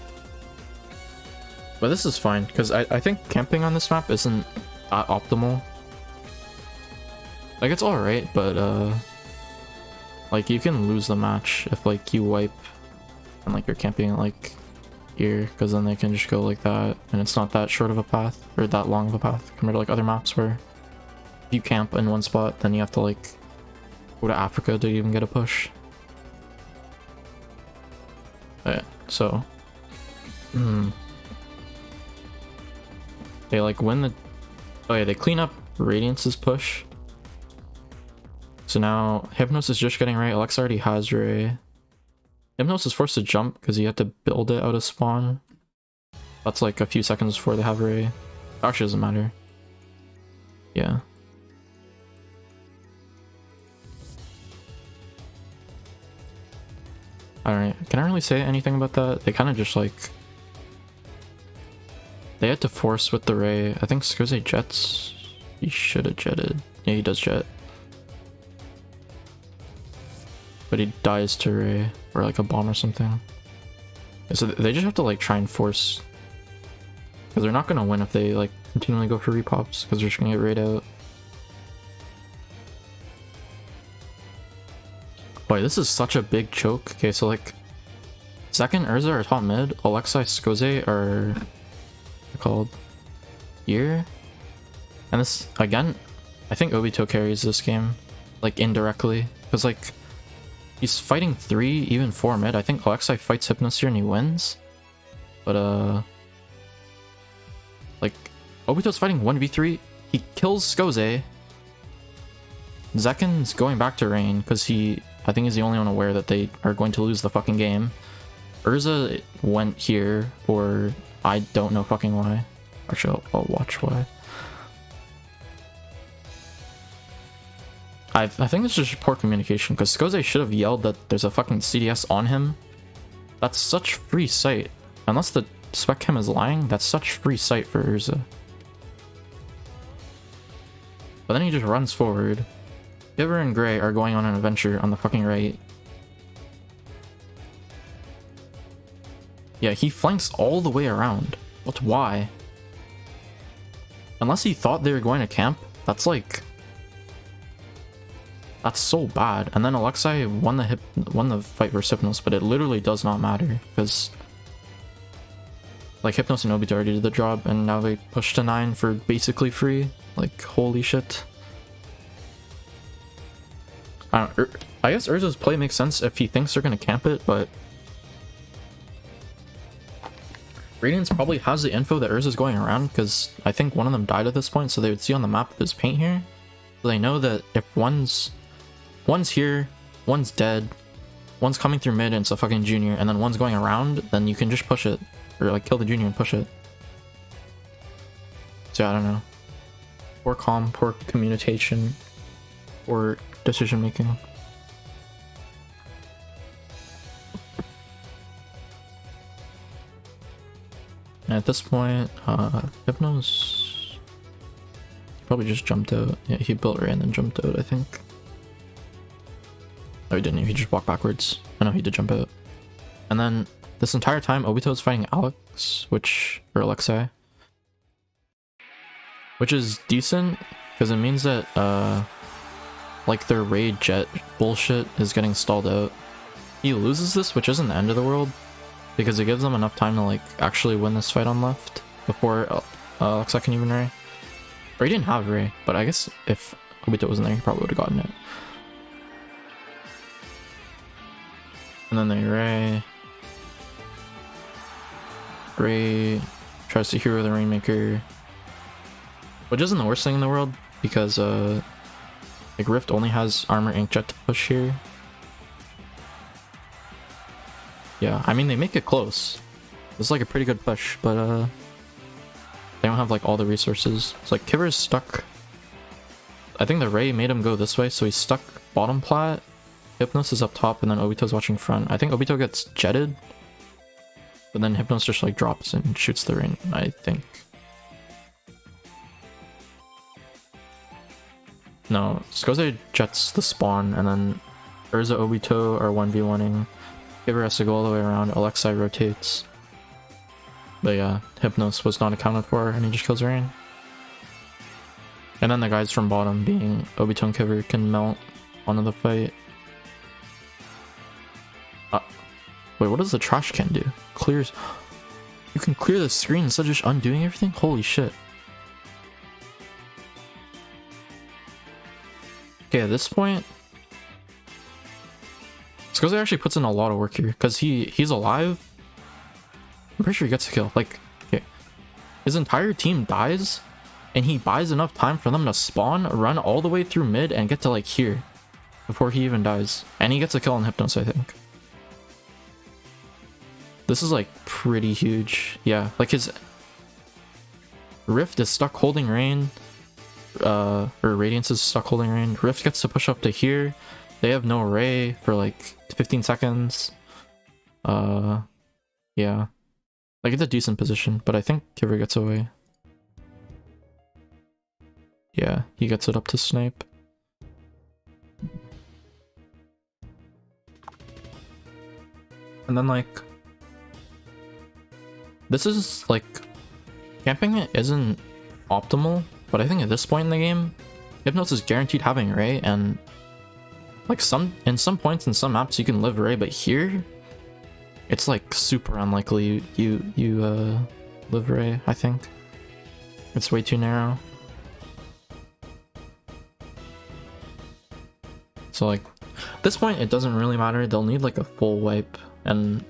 But this is fine, because I think camping on this map isn't that optimal. Like, it's alright, but like you can lose the match if like you wipe and like you're camping like here, because then they can just go like that, and it's not that short of a path, or that long of a path, compared to like other maps where if you camp in one spot, then you have to like go to Africa to even get a push. Yeah, so they like win the, oh yeah, they clean up Radiance's push. So now Hypnos is just getting Ray. Alex already has Ray. Hypnos is forced to jump because he had to build it out of spawn. That's like a few seconds before they have Ray. Actually doesn't matter. Yeah. I don't know. Can I really say anything about that? They kind of just like... They had to force with the Ray. I think Skoze jets. He should have jetted. Yeah, he does jet. But he dies to Ray. Or like a bomb or something. Yeah, so they just have to like try and force. Because they're not going to win if they like continually go for repops. Because they're just going to get Rayed out. Boy, this is such a big choke. Okay, so like... Second, Urza are top mid. Alexei, Skoze are... called here. And this, again, I think Obito carries this game. Like, indirectly. Because, like... He's fighting 3, even 4 mid. I think Alexei fights Hypnosphere and he wins. But, like, Obito's fighting 1v3. He kills Skoze. Zekken's going back to Rain because I think he's the only one aware that they are going to lose the fucking game. Urza went here, or I don't know fucking why. Actually, I'll watch why. I think this is just poor communication, because Skoze should have yelled that there's a fucking CDS on him. That's such free sight. Unless the spec chem is lying, that's such free sight for Urza. But then he just runs forward. Giver and Gray are going on an adventure on the fucking right. Yeah, he flanks all the way around. But why? Unless he thought they were going to camp, that's like... That's so bad. And then Alexei won the fight versus Hypnos, but it literally does not matter, because... Like, Hypnos and Obito already did the job, and now they push to 9 for basically free. Like, holy shit. I guess Urza's play makes sense if he thinks they're gonna camp it, but... Radiance probably has the info that Urza's going around, because I think one of them died at this point, so they would see on the map there's paint here. So they know that if one's here, one's dead, one's coming through mid and it's a fucking junior, and then one's going around, then you can just push it. Or like kill the junior and push it. So I don't know. Poor comm, poor communication, poor decision making. And at this point, Hypnos probably just jumped out. Yeah, he built Ray and then jumped out, I think. No, he didn't. He just walked backwards. I know he did jump out. And then this entire time, Obito's fighting Alex, or Alexei. Which is decent, because it means that, like, their raid jet bullshit is getting stalled out. He loses this, which isn't the end of the world, because it gives them enough time to, like, actually win this fight on left before Alexei can even Ray. Or he didn't have Ray, but I guess if Obito wasn't there, he probably would have gotten it. And then they Ray. Ray tries to hero the Rainmaker, which isn't the worst thing in the world, because like Rift only has armor inkjet to push here. Yeah, I mean they make it close. This is like a pretty good push, but they don't have like all the resources. It's like Kiver is stuck. I think the Ray made him go this way, so he's stuck bottom plat. Hypnos is up top, and then Obito's watching front. I think Obito gets jetted. But then Hypnos just like drops and shoots the ring, I think. No, Skoze jets the spawn, and then Urza Obito are 1v1ing. Giver has to go all the way around, Alexei rotates. But yeah, Hypnos was not accounted for, and he just kills Rain. And then the guys from bottom, being Obito and Kiver, can melt onto the fight. Wait, what does the trash can do? Clears... You can clear the screen instead of just undoing everything? Holy shit. Okay, at this point... Skoze actually puts in a lot of work here, because he's alive. I'm pretty sure he gets a kill. Like, okay. His entire team dies, and he buys enough time for them to spawn, run all the way through mid, and get to like here before he even dies. And he gets a kill on Hypnos, I think. This is like pretty huge. Yeah, like his Rift is stuck holding Rain, or Radiance is stuck holding Rain. Rift gets to push up to here. They have no Ray for like 15 seconds. Yeah. Like, it's a decent position, but I think Kiver gets away. Yeah, he gets it up to snipe. And then, like, this is, like, camping it isn't optimal, but I think at this point in the game, Hypnos is guaranteed having Ray, and, like, in some points in some maps you can live Ray, but here, it's, like, super unlikely you live Ray, I think. It's way too narrow. So, like, at this point, it doesn't really matter. They'll need, like, a full wipe and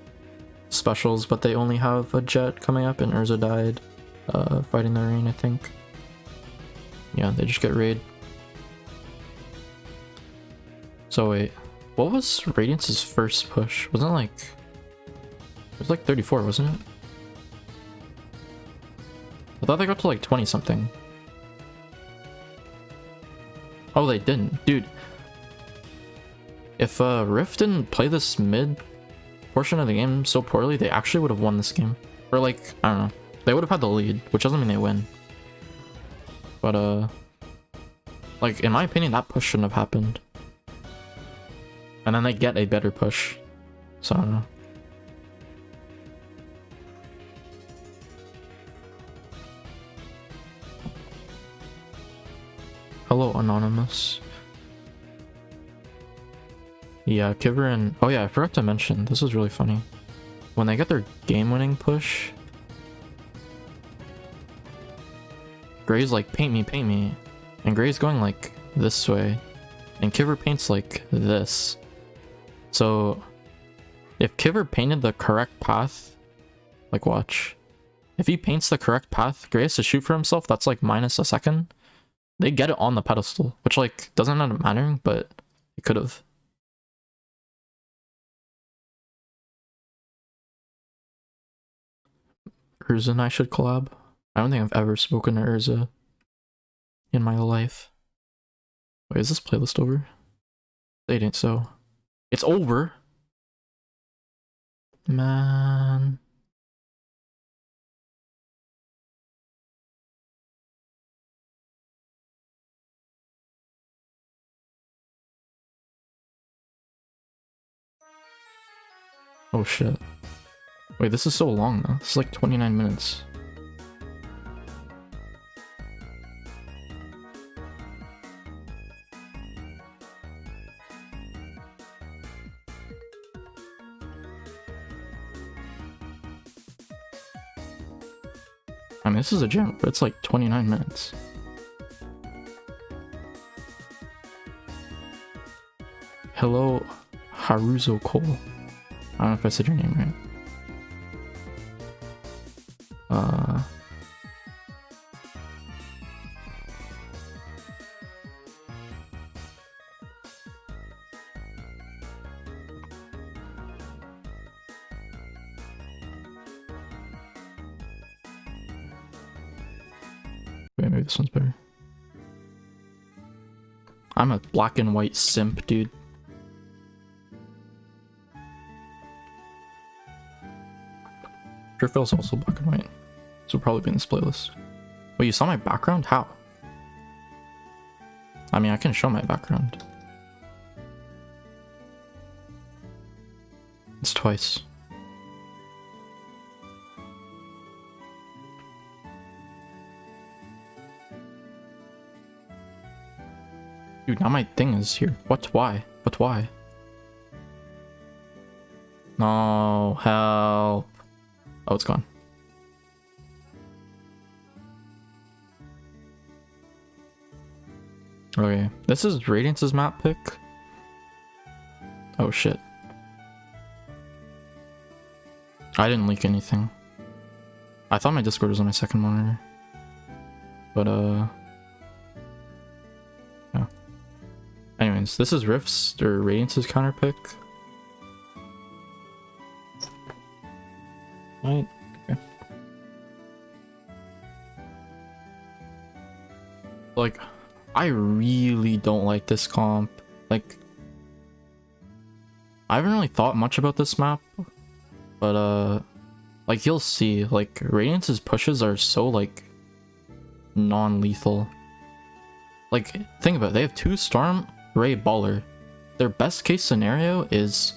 specials, but they only have a Jet coming up, and Urza died fighting the rain, I think. Yeah, they just get raid. So wait, what was Radiance's first push? Wasn't it like... It was like 34, wasn't it? I thought they got to like 20 something. Oh, they didn't. Dude. If Rift didn't play this mid portion of the game so poorly, they actually would have won this game. Or like, I don't know. They would have had the lead, which doesn't mean they win. But like, in my opinion, that push shouldn't have happened. And then they get a better push. So I don't know. Hello, Anonymous. Yeah, Kiver and... Oh yeah, I forgot to mention, this is really funny. When they get their game-winning push, Gray's like, paint me. And Gray's going like this way. And Kiver paints like this. So, if Kiver painted the correct path, like watch. If he paints the correct path, Gray has to shoot for himself, that's like minus a second. They get it on the pedestal, which like doesn't end up mattering, but it could have. Urza and I should collab. I don't think I've ever spoken to Urza in my life. Wait, is this playlist over? They didn't, so it's over. Man. Oh shit. Wait, this is so long though. This is like 29 minutes. I mean, this is a gem, but it's like 29 minutes. Hello, Haruzo Cole. I don't know if I said your name right. Wait, maybe this one's better. I'm a black and white simp, dude. Driftville's also black and white. This will probably be in this playlist. Wait, you saw my background? How? I mean, I can show my background. It's twice. Dude, now my thing is here. What? Why? But why? No, help. Oh, it's gone. Okay, this is Radiance's map pick. Oh shit. I didn't leak anything. I thought my Discord was on my second monitor. But yeah. Anyways, this is Rift's or Radiance's counter pick. Right. Okay. Like, I really don't like this comp. Like, I haven't really thought much about this map, But like you'll see, like Radiance's pushes are so like non-lethal. Like think about it, they have 2 Storm, Ray, Baller. Their best case scenario is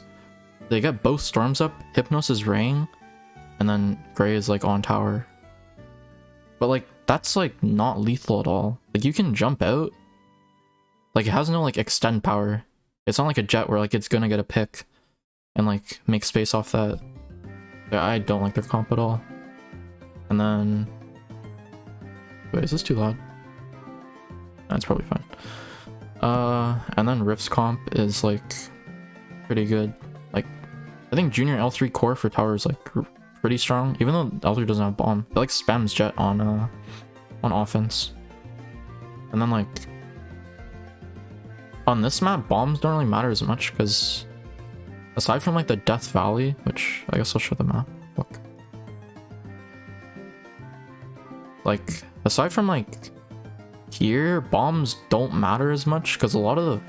they get both Storms up, Hypnos is Raying, and then Gray is like on tower. But like that's like not lethal at all. Like you can jump out. Like it has no like extend power. It's not like a jet where like it's gonna get a pick and like make space off that. Yeah, I don't like their comp at all. And then wait, is this too loud? That's probably fine. And then Rift's comp is like pretty good. Like I think Junior L3 core for tower is like pretty strong, even though L3 doesn't have bomb. It like spams jet on offense. And then like on this map, bombs don't really matter as much because aside from like the Death Valley, which I guess I'll show the map. Look. Like aside from like here, bombs don't matter as much because a lot of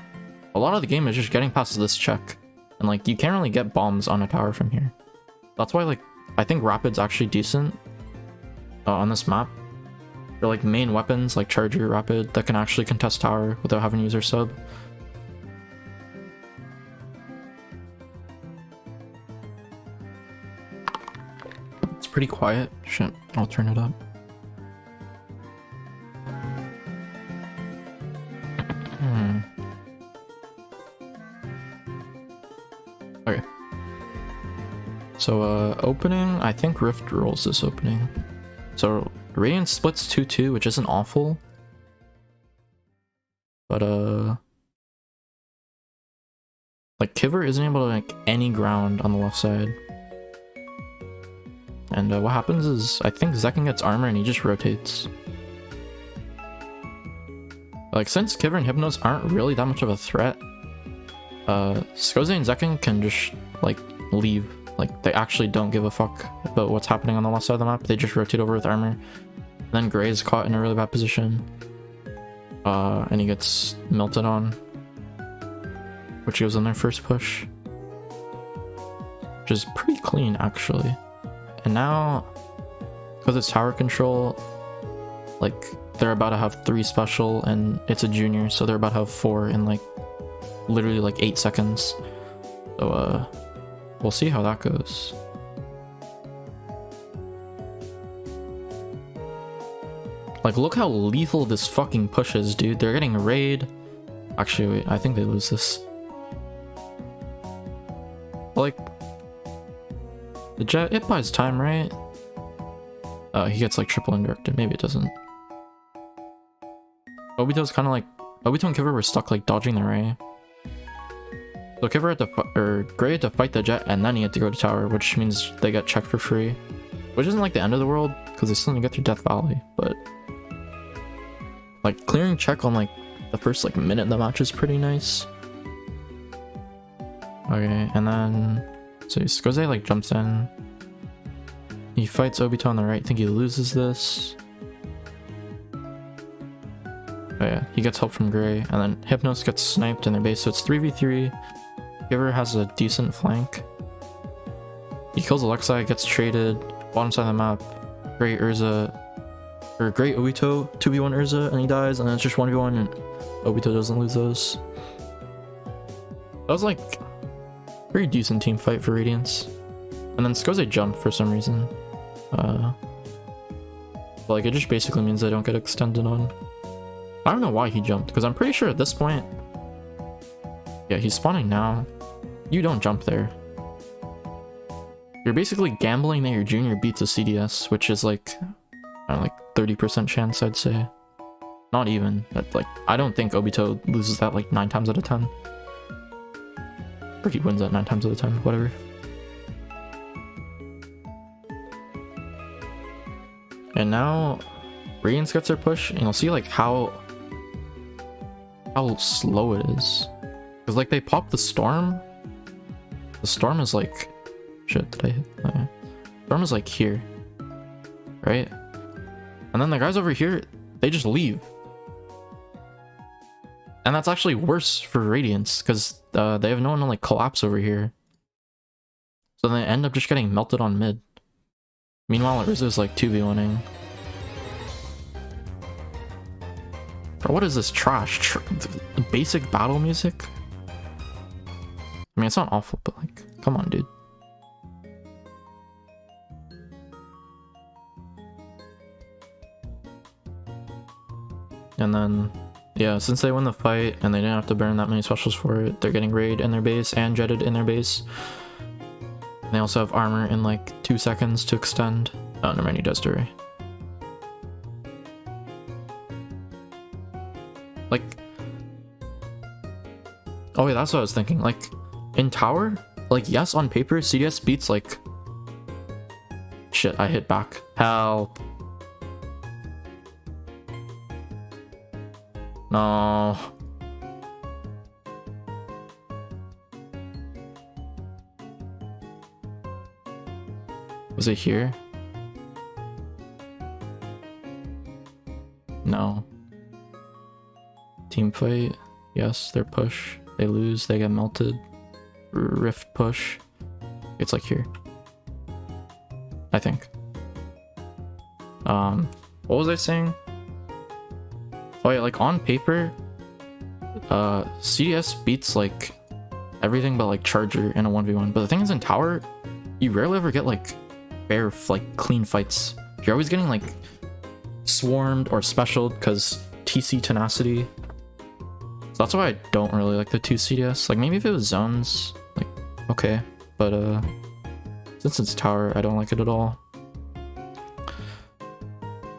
the game is just getting past this check. And like you can't really get bombs on a tower from here. That's why like I think Rapid's actually decent on this map. They're like main weapons like Charger, Rapid that can actually contest tower without having user sub. It's pretty quiet. Shit, I'll turn it up. Okay. So opening, I think Rift rolls this opening. So Radiance splits 2-2, which isn't awful. But like Kiver isn't able to like any ground on the left side. And what happens is I think Zekken gets armor and he just rotates. Like since Kiver and Hypnos aren't really that much of a threat, Skoze and Zekken can just like leave. Like they actually don't give a fuck about what's happening on the left side of the map. They just rotate over with armor. And then Gray is caught in a really bad position. And he gets melted on, which goes on their first push. Which is pretty clean actually. And now, because it's tower control, like they're about to have 3 special and it's a junior, so they're about to have 4 in like literally like 8 seconds. So we'll see how that goes. Like look how lethal this fucking push is, dude. They're getting raid. Actually wait, I think they lose this. Like the jet, it buys time, right? He gets like triple indirected. Maybe it doesn't. Obito's kind of like Obito and Kiver were stuck like dodging the ray. So Kiver had to Gray had to fight the jet and then he had to go to tower, which means they get checked for free. Which isn't like the end of the world because they still need to get through Death Valley, but like clearing check on like the first like minute of the match is pretty nice. Okay, and then so Skoze like jumps in. He fights Obito on the right. I think he loses this. Oh yeah, he gets help from Gray, and then Hypnos gets sniped in their base, so it's 3v3. Giver has a decent flank. He kills Alexei, gets traded, bottom side of the map. Gray Urza, or Gray Obito, 2v1 Urza, and he dies, and then it's just 1v1, and Obito doesn't lose those. That was like a pretty decent team fight for Radiance. And then Skoze jumped for some reason. But like it just basically means they don't get extended on. I don't know why he jumped, because I'm pretty sure at this point... Yeah, he's spawning now. You don't jump there. You're basically gambling that your junior beats a CDS, which is like, I don't know, like 30% chance, I'd say. Not even. But like, I don't think Obito loses that like 9 times out of 10. Or he wins that 9 times out of 10, whatever. And now, Radiance gets their push, and you'll see like how slow it is. Because like they pop the storm. The storm is like, shit, did I hit? Storm is like here, right? And then the guys over here, they just leave. And that's actually worse for Radiance because they have no one to like collapse over here. So they end up just getting melted on mid. Meanwhile, Urza's like 2v1ing. Bro, what is this trash? Basic battle music? I mean, it's not awful, but like, come on, dude. And then, yeah, since they won the fight and they didn't have to burn that many specials for it, they're getting raid in their base and jetted in their base. And they also have armor in like 2 seconds to extend. Oh, never mind, he does Duray. Like, oh wait, that's what I was thinking. Like, in tower, like, yes, on paper, CDS beats like... Shit, I hit back. Help. No. Was it here? No. Team fight. Yes, their push. They lose, they get melted. Rift push. It's like here. I think. What was I saying? Oh yeah, like on paper, CDS beats like everything but like Charger in a 1v1. But the thing is, in tower, you rarely ever get like bare, like clean fights. You're always getting like swarmed or specialed because TC tenacity. So that's why I don't really like the 2 CDS. Like maybe if it was zones, like okay, but since it's tower, I don't like it at all.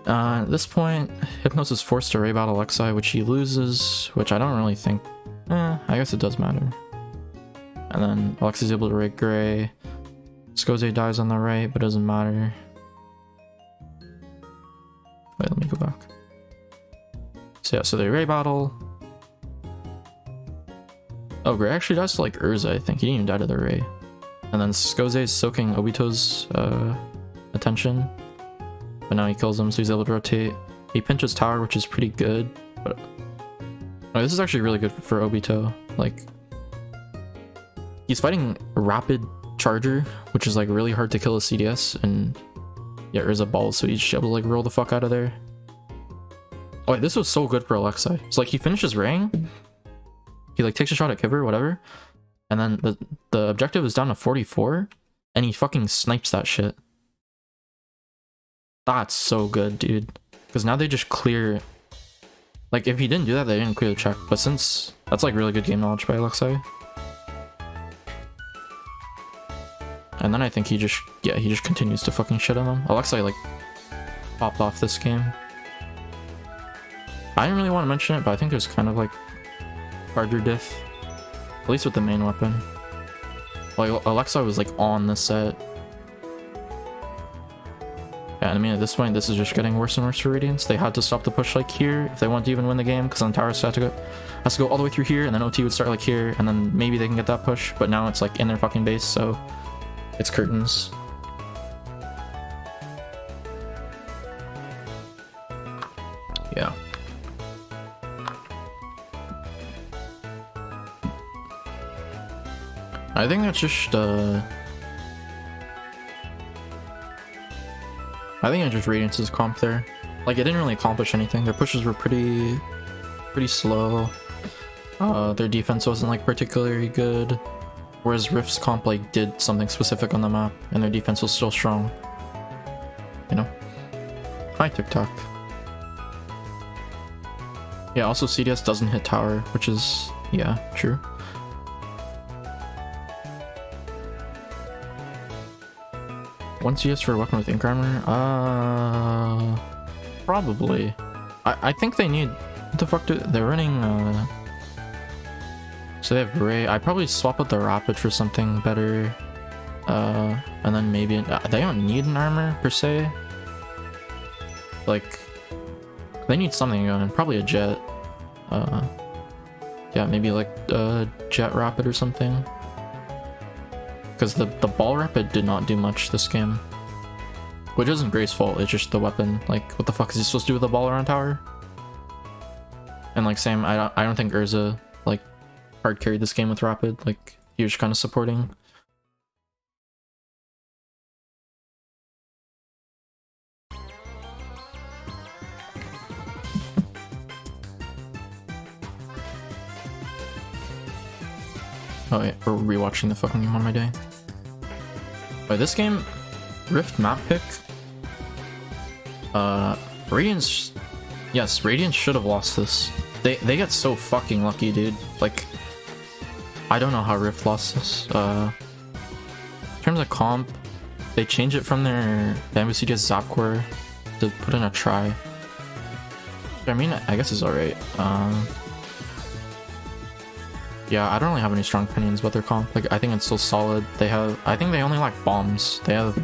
At this point, Hypnos is forced to raid battle Alexei, which he loses, which I don't really think... I guess it does matter. And then Alexei's able to raid Gray. Skoze dies on the right, but doesn't matter. Wait, let me go back. So yeah, so they raid battle. Oh, Gray actually dies to like Urza, I think. He didn't even die to the raid. And then Skoze is soaking Obito's attention. But now he kills him, so he's able to rotate. He pinches tower, which is pretty good. But oh, this is actually really good for Obito. Like, he's fighting rapid Charger, which is like really hard to kill a CDS, and yeah, Urza balls, so he's just able to like roll the fuck out of there. Oh wait, this was so good for Alexei. So like he finishes Rang, he like takes a shot at Kiver, whatever, and then the objective is down to 44, and he fucking snipes that shit. That's so good, dude. Because now they just clear... Like, if he didn't do that, they didn't clear the check. But since... That's, like, really good game knowledge by Alexei. And then I think he just... Yeah, he just continues to fucking shit on them. Alexei, like, popped off this game. I didn't really want to mention it, but I think there's kind of, like, harder diff. At least with the main weapon. Like, Alexei was, like, on the set. Yeah, I mean, at this point, this is just getting worse and worse for Radiance. They had to stop the push like here if they want to even win the game, because then Towers has to go all the way through here, and then OT would start like here, and then maybe they can get that push. But now it's like in their fucking base, so it's curtains. Yeah. I think that's just I think it's just Radiance's comp there. Like, it didn't really accomplish anything. Their pushes were pretty slow. Their defense wasn't like particularly good. Whereas Rift's comp like did something specific on the map, and their defense was still strong. You know? Hi, TikTok. Yeah, also CDS doesn't hit tower, which is, yeah, true. One CS for a weapon with ink armor? Probably. I think they need... What the fuck they're running, So they have Ray. I'd probably swap out the Rapid for something better. And then maybe... they don't need an armor, per se. Like... They need something going. Probably a Jet. Yeah, maybe like a Jet Rapid or something. Because the ball rapid did not do much this game. Which isn't Gray's fault, it's just the weapon. Like, what the fuck is he supposed to do with the ball around tower? And like, same, I don't think Urza, like, hard carried this game with rapid. Like, he was kind of supporting. Oh yeah, we're rewatching the fucking game on my day. By this game, Rift map pick. Radiance. Yes, Radiance should have lost this. They get so fucking lucky, dude. Like, I don't know how Rift lost this. In terms of comp, they change it from their Bamboo CDS Zapcore to put in a try. I mean, I guess it's alright. Yeah, I don't really have any strong opinions about their comp. Like, I think it's still solid. I think they only lack bombs. They have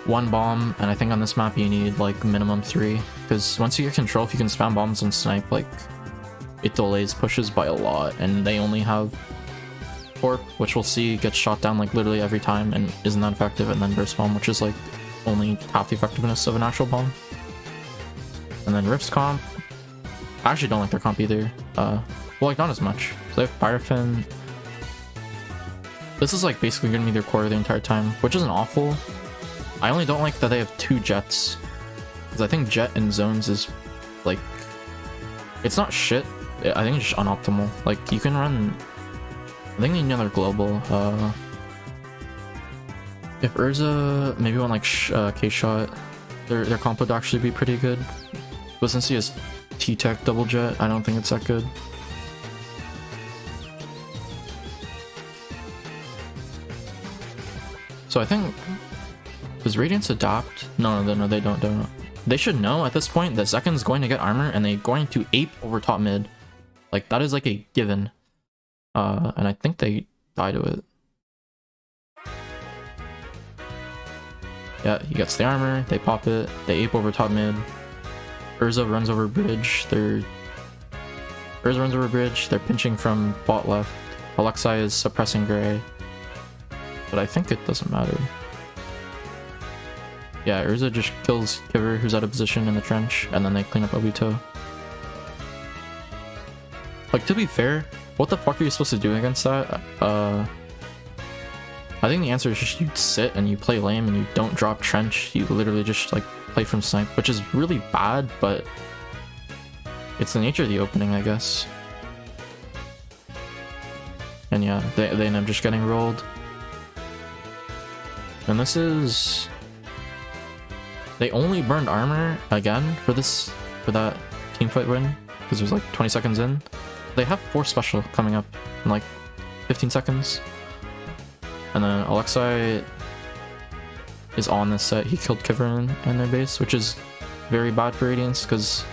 1 bomb, and I think on this map you need like minimum 3. Because once you get control, if you can spam bombs and snipe, like, it delays pushes by a lot. And they only have Corp, which we'll see gets shot down like literally every time and isn't that effective, and then burst bomb, which is like only half the effectiveness of an actual bomb. And then Rift's comp, I actually don't like their comp either. Well, like, not as much. So they have Pyrafin. This is like basically gonna be their core the entire time, which isn't awful. I only don't like that they have 2 jets, because I think jet in zones is like, it's not shit. I think it's just unoptimal. Like, you can run, I think they need another global. If Urza maybe went like K-shot, their comp would actually be pretty good. But since he has T-Tech double jet, I don't think it's that good. So I think, does Radiance adapt? No, they don't. They should know at this point that Zekin's going to get armor and they're going to ape over top mid. Like, that is like a given. And I think they die to it. Yeah, he gets the armor, they pop it, they ape over top mid. Urza runs over bridge, they're pinching from bot left. Alexei is suppressing Gray. But I think it doesn't matter. Yeah, Urza just kills Kiver, who's out of position in the trench, and then they clean up Obito. Like, to be fair, what the fuck are you supposed to do against that? I think the answer is just you sit and you play lame and you don't drop trench. You literally just like play from snipe, which is really bad, but it's the nature of the opening, I guess. And yeah, they end up just getting rolled. And this is... They only burned armor again for that teamfight win, because it was like 20 seconds in. They have 4 special coming up in like 15 seconds. And then Alexei is on this set. He killed Kiver in their base, which is very bad for Radiance, because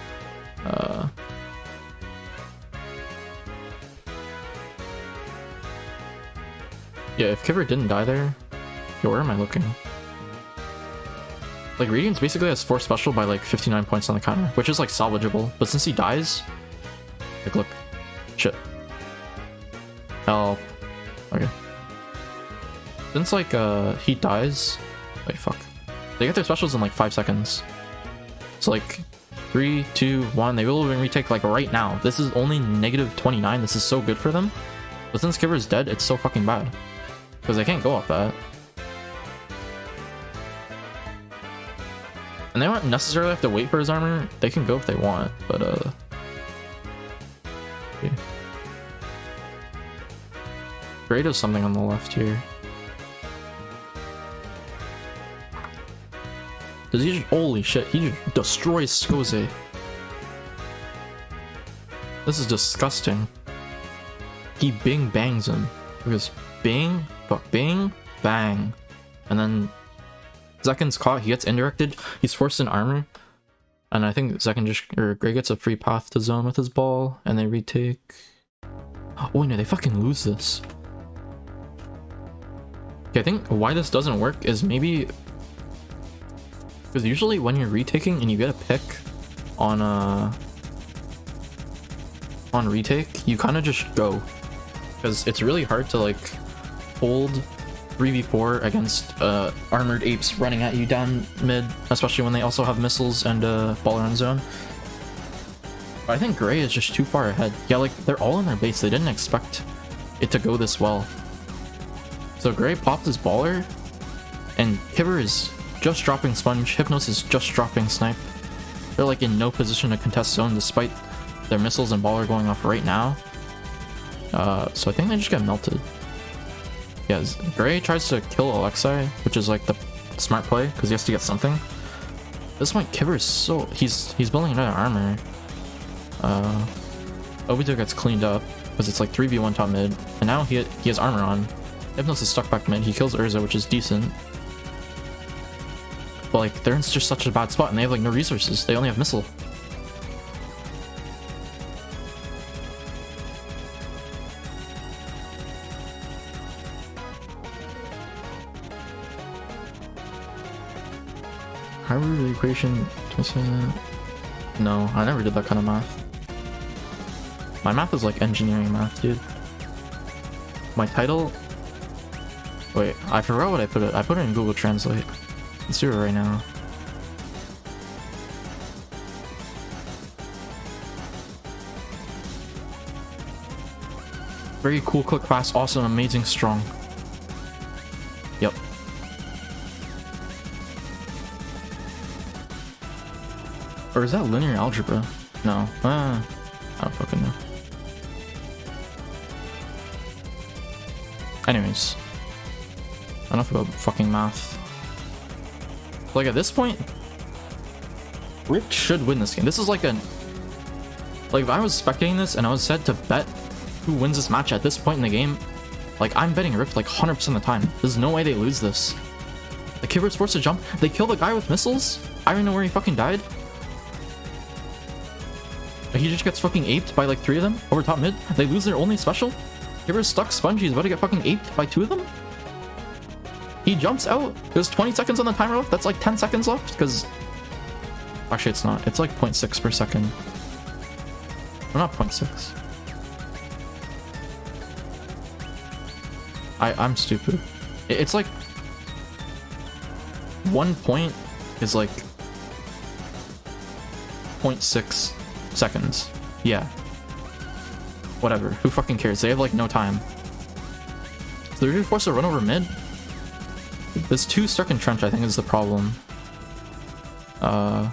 yeah, if Kiver didn't die there, yo, where am I looking? Like, Radiance basically has 4 special by like 59 points on the counter, which is like salvageable. But since he dies, like, look, shit, help. Okay. Since like he dies, wait, fuck, they get their specials in like 5 seconds. So like 3, 2, 1, they will even retake like right now. This is only -29. This is so good for them. But since Kiver is dead, it's so fucking bad, because they can't go off that. And they don't necessarily have to wait for his armor. They can go if they want, but yeah. Gray does something on the left here. Does he just, holy shit, he just destroys Skoze. This is disgusting. He bing bangs him. Because bing, fuck, bing, bang. And then Zekin's caught, he gets indirected, he's forced in armor. And I think Gray gets a free path to zone with his ball, and they retake. Oh wait, no, they fucking lose this. Okay, I think why this doesn't work is maybe because usually when you're retaking and you get a pick on retake, you kind of just go, because it's really hard to like hold 3v4 against armored apes running at you down mid, especially when they also have missiles and ball around zone. But I think Gray is just too far ahead. Yeah, like, they're all in their base. They didn't expect it to go this well. So Gray popped his baller, and Kiver is just dropping Sponge. Hypnos is just dropping Snipe. They're like in no position to contest zone despite their missiles and baller going off right now. So I think they just get melted. Yeah, Gray tries to kill Alexei, which is like the smart play because he has to get something. At this point, Kibber is so he's building another armor. Obito gets cleaned up because it's like 3v1 top mid, and now he has armor on. Hypnos is stuck back mid. He kills Urza, which is decent. But like they're in just such a bad spot, and they have like no resources. They only have missile. Harvard equation. No, I never did that kind of math. My math is like engineering math, dude. My title. Wait, I forgot what I put it. I put it in Google Translate. Let's do it right now. Very cool, quick, fast, awesome, amazing, strong. Yep. Or is that linear algebra? No. I don't fucking know. Anyways. Enough about fucking math. Like at this point, Rift should win this game. This is like a... Like if I was spectating this and I was said to bet who wins this match at this point in the game, like I'm betting Rift like 100% of the time. There's no way they lose this. The Kibber's forced to jump. They kill the guy with missiles. I don't know where he fucking died. He just gets fucking aped by like 3 of them over top mid. They lose their only special. Kibber's stuck sponge. He's about to get fucking aped by 2 of them. He jumps out. There's 20 seconds on the timer left. That's like 10 seconds left because... Actually, it's not. It's like 0.6 per second. Or not 0.6. I'm stupid. It's like... 1 point is like... 0.6 seconds. Yeah. Whatever. Who fucking cares? They have like no time. So they're just forced to run over mid. This 2 stuck in trench, I think, is the problem. Yeah,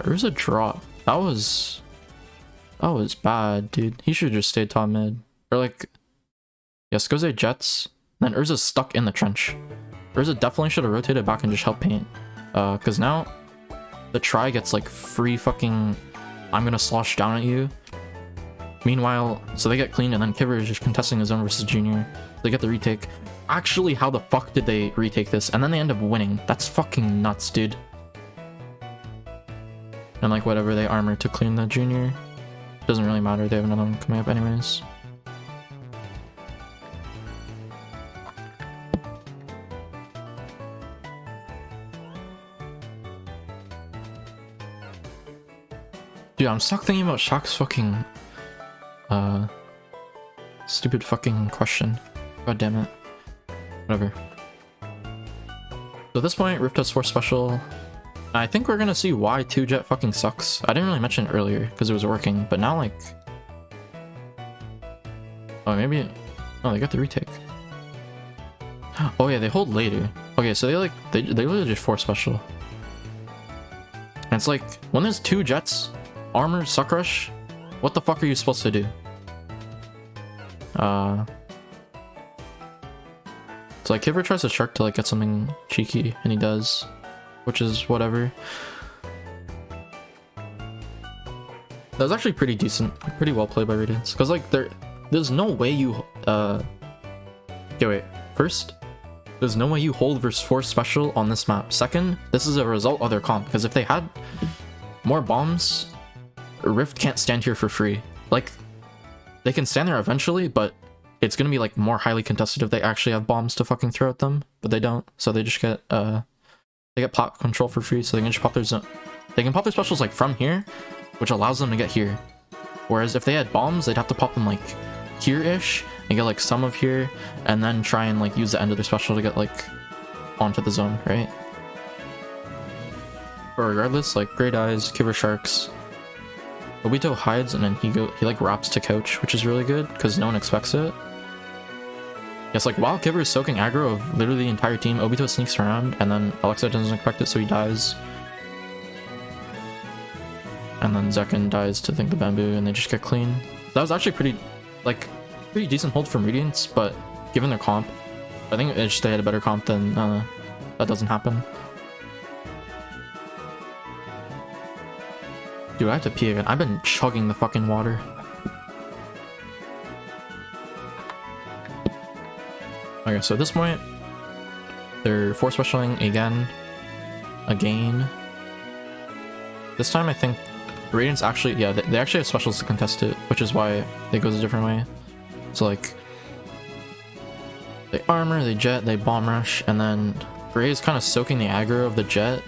Urza drop. That was bad, dude. He should have just stayed top mid. Or like, yeah, Skoze jets. Then Urza's stuck in the trench. Urza definitely should have rotated back and just helped paint. Because now the try gets like free fucking, I'm gonna slosh down at you. Meanwhile, so they get cleaned and then Kibber is just contesting his own versus Junior. They get the retake. Actually, how the fuck did they retake this? And then they end up winning. That's fucking nuts, dude. And like whatever, they armor to clean the Junior. Doesn't really matter, they have another one coming up anyways. Dude, I'm stuck thinking about Shaq's fucking stupid fucking question. God damn it. Whatever. So at this point, Rift has 4 special. I think we're gonna see why 2-Jet fucking sucks. I didn't really mention it earlier because it was working, but now like... Oh, maybe... Oh, they got the retake. Oh yeah, they hold later. Okay, so they literally just 4 special. And it's like, when there's 2 jets, armor, suck rush, what the fuck are you supposed to do? So like Kibber tries to shark to like get something cheeky, and he does, which is whatever. That was actually pretty decent, pretty well played by Radiance. Cause like there's no way you okay, wait. First, there's no way you hold versus 4 special on this map. Second, this is a result of their comp, because if they had more bombs, Rift can't stand here for free. Like, they can stand there eventually, but it's gonna be like more highly contested if they actually have bombs to fucking throw at them, but they don't. So they just get they get pop control for free, so they can just pop their zone. They can pop their specials like from here, which allows them to get here. Whereas if they had bombs, they'd have to pop them like here-ish and get like some of here, and then try and like use the end of their special to get like onto the zone, right? But regardless, like Great Eyes, Kibber Sharks, Obito hides and then he like wraps to couch, which is really good because no one expects it. Yes, like while Kibber is soaking aggro of literally the entire team, Obito sneaks around and then Alexei doesn't expect it, so he dies. And then Zekken dies to think the bamboo and they just get clean. That was actually pretty, like, pretty decent hold from Radiance, but given their comp, I think it's just they had a better comp than that doesn't happen. Dude, I have to pee again. I've been chugging the fucking water. Okay, so at this point, they're force specialing again. This time I think Radiance actually, yeah, they actually have specials to contest it, which is why it goes a different way. So like, they armor, they jet, they bomb rush, and then Gray is kind of soaking the aggro of the jet.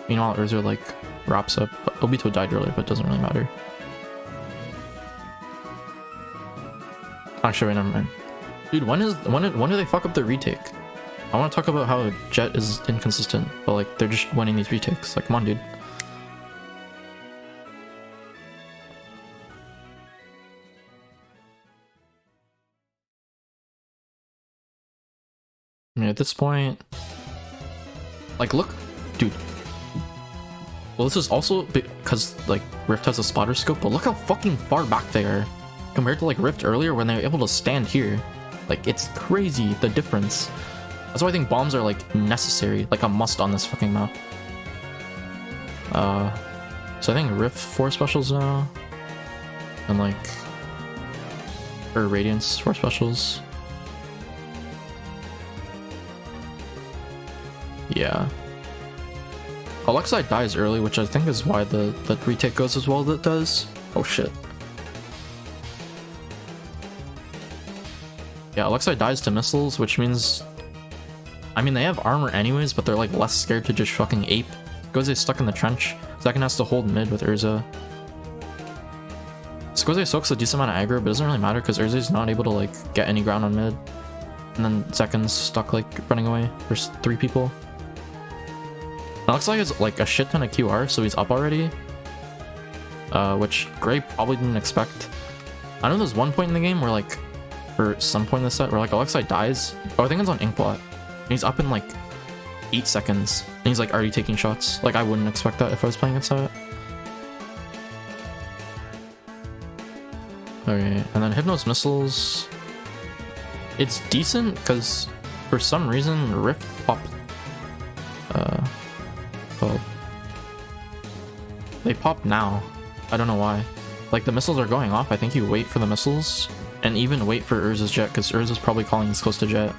Meanwhile, Urza like wraps up. Obito died earlier, but it doesn't really matter. Actually, wait, never mind. Dude, when do they fuck up the retake? I want to talk about how Jet is inconsistent, but like they're just winning these retakes. Like, come on, dude. I mean, at this point, like, look, dude. Well, this is also because like Rift has a spotter scope, but look how fucking far back they are compared to like Rift earlier when they were able to stand here. Like, it's crazy the difference. That's why I think bombs are like necessary, like a must on this fucking map. So I think Rift 4 specials now, and like, or Radiance 4 specials. Yeah. Alexei dies early, which I think is why the retake goes as well as it does. Oh shit. Yeah, Alexei dies to missiles, which means, I mean, they have armor anyways, but they're like less scared to just fucking ape. Goze's stuck in the trench. Zakin has to hold mid with Urza. Goze soaks a decent amount of aggro, but it doesn't really matter because Urza's not able to like get any ground on mid. And then Zakin's stuck like running away. There's 3 people. Alexei has like a shit ton of QR, so he's up already. Which Gray probably didn't expect. I know there's one point in the game where like, or some point in the set where like Alexei dies. Oh, I think it's on Inkblot. And he's up in like 8 seconds. And he's like already taking shots. Like, I wouldn't expect that if I was playing against that. Okay, and then Hypno's missiles. It's decent because for some reason Rift popped. Well, they pop now. I don't know why. Like, the missiles are going off. I think you wait for the missiles and even wait for Urza's jet because Urza's probably calling he's close to jet.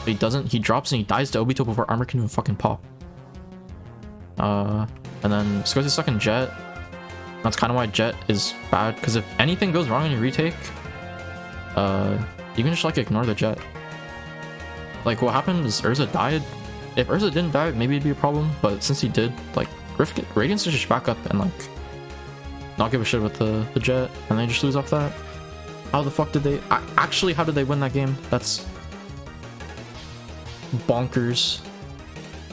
But he doesn't. He drops and he dies to Obito before armor can even fucking pop. And then Scozy's stuck in jet. That's kind of why jet is bad, because if anything goes wrong in your retake, you can just like ignore the jet. Like, what happened is Urza died. If Urza didn't die, maybe it'd be a problem, but since he did, like, Radiance is just back up and like not give a shit with the jet, and they just lose off that. How the fuck did they actually, how did they win that game? That's bonkers.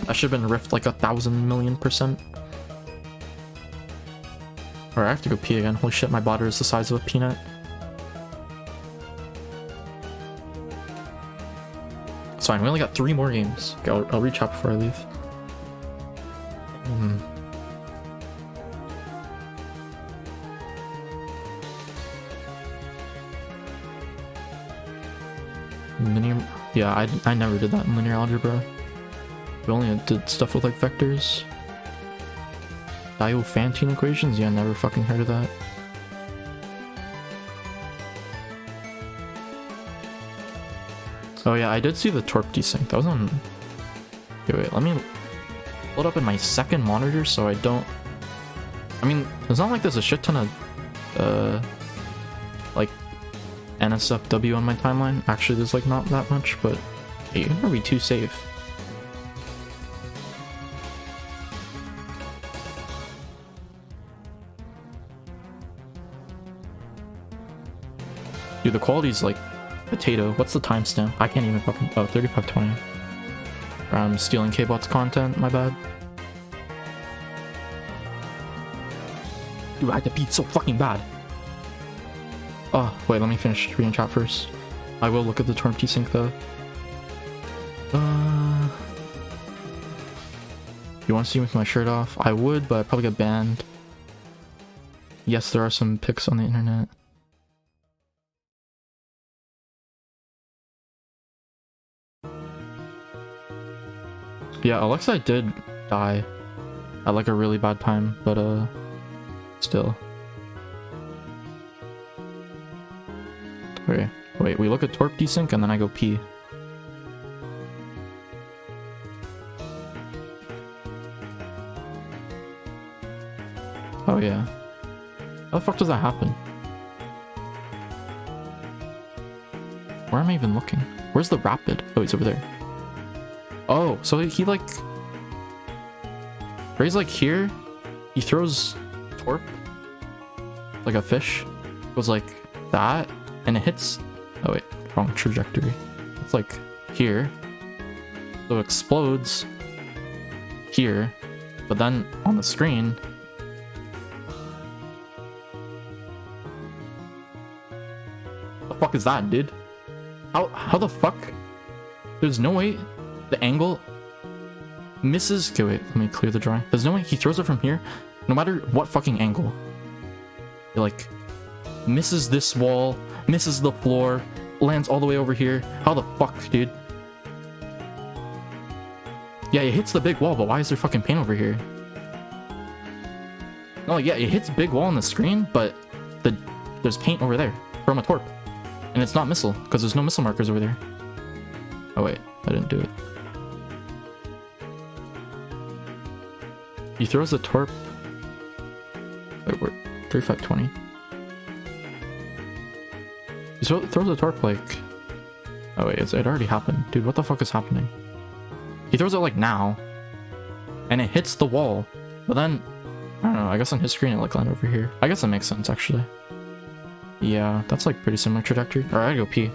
That should have been Rift like 1,000,000,000%. Alright, I have to go pee again. Holy shit, my bladder is the size of a peanut. It's fine, we only got 3 more games. Okay, I'll recap before I leave. Linear, yeah, I never did that in linear algebra. We only did stuff with like vectors. Diophantine equations? Yeah, never fucking heard of that. Oh yeah, I did see the Torp desync. That was on... Okay, wait, let me load up in my second monitor so I don't... I mean, it's not like there's a shit ton of like NSFW on my timeline. Actually, there's like not that much, but hey, you're gonna be too safe. Dude, the quality's like potato. What's the timestamp? I can't even fucking... Oh, 3520. I'm stealing K-Bot's content, my bad. Dude, I had to beat so fucking bad. Oh, wait, let me finish reading chat first. I will look at the Torm T-Sync though. You want to see me with my shirt off? I would, but I'd probably get banned. Yes, there are some pics on the internet. Yeah, Alexa did die at like a really bad time, but still. Okay, wait, we look at Torp desync and then I go P. Oh yeah. How the fuck does that happen? Where am I even looking? Where's the rapid? Oh, he's over there. Oh, so he like... Ray's like here. He throws Torp like a fish. Goes like that. And it hits... Oh wait, wrong trajectory. It's like here. So it explodes here. But then on the screen... What the fuck is that, dude? How the fuck? There's no way the angle misses... Okay, wait, let me clear the drawing. There's no way he throws it from here, no matter what fucking angle. It like misses this wall, misses the floor, lands all the way over here. How the fuck, dude? Yeah, it hits the big wall, but why is there fucking paint over here? No, yeah, it hits big wall on the screen, but there's paint over there from a Torp. And it's not missile, because there's no missile markers over there. Oh wait, I didn't do it. He throws the Torp. Wait, we're 3520. He throws the Torp like... Oh wait, it already happened. Dude, what the fuck is happening? He throws it like now. And it hits the wall. But then, I don't know, I guess on his screen it like landed over here. I guess that makes sense actually. Yeah, that's like pretty similar trajectory. Alright, I go P.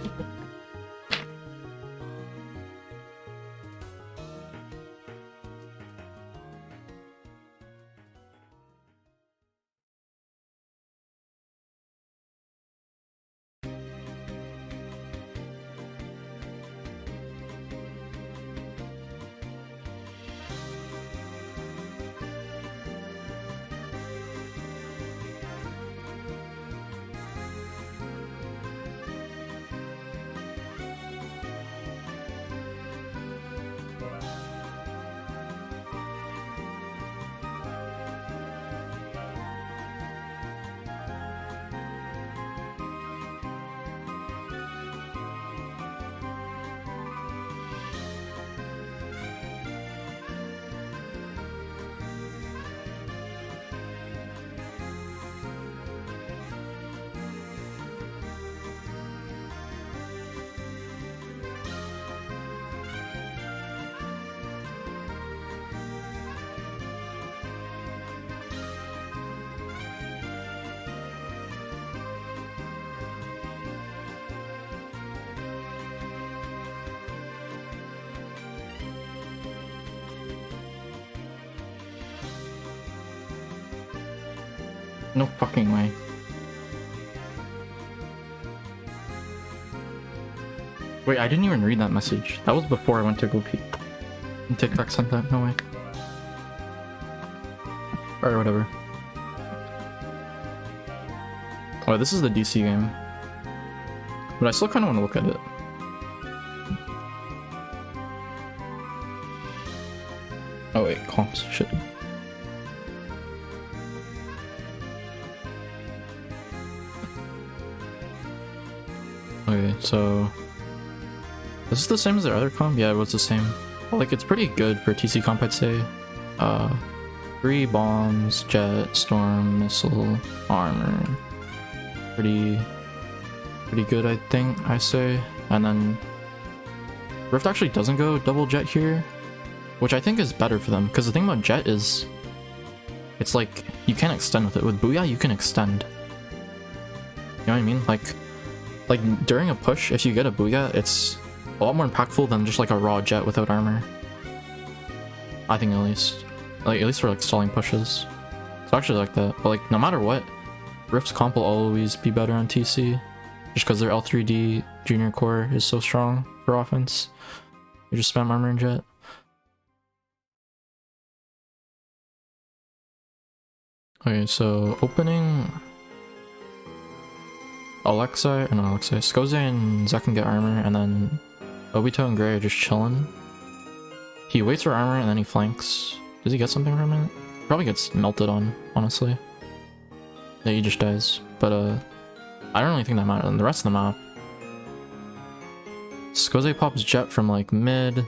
No fucking way. Wait, I didn't even read that message. That was before I went to go pee. And TikTok sent that, no way. Alright, whatever. Oh, this is the DC game. But I still kind of want to look at it. Oh wait, comps, shit. Okay, so... Is this the same as their other comp? Yeah, it was the same. Well, like, it's pretty good for TC comp, I'd say. 3 bombs, jet, storm, missile, armor. Pretty good, I think, I say. And then... Rift actually doesn't go double jet here, which I think is better for them, because the thing about jet is... It's like, you can't extend with it. With Booyah, you can extend. You know what I mean? Like during a push, if you get a Booyah, it's a lot more impactful than just like a raw jet without armor. I think at least. Like, at least for like stalling pushes. It's actually like that. But like, no matter what, Rift's comp will always be better on TC. Just because their L3D junior core is so strong for offense. You just spam armor and jet. Okay, so opening... Skoze and Zek can get armor, and then Obito and Gray are just chilling. He waits for armor and then he flanks. Does he get something from it? Probably gets melted on, honestly. Yeah, he just dies. But I don't really think that matters. And the rest of the map, Skoze pops Jet from like mid.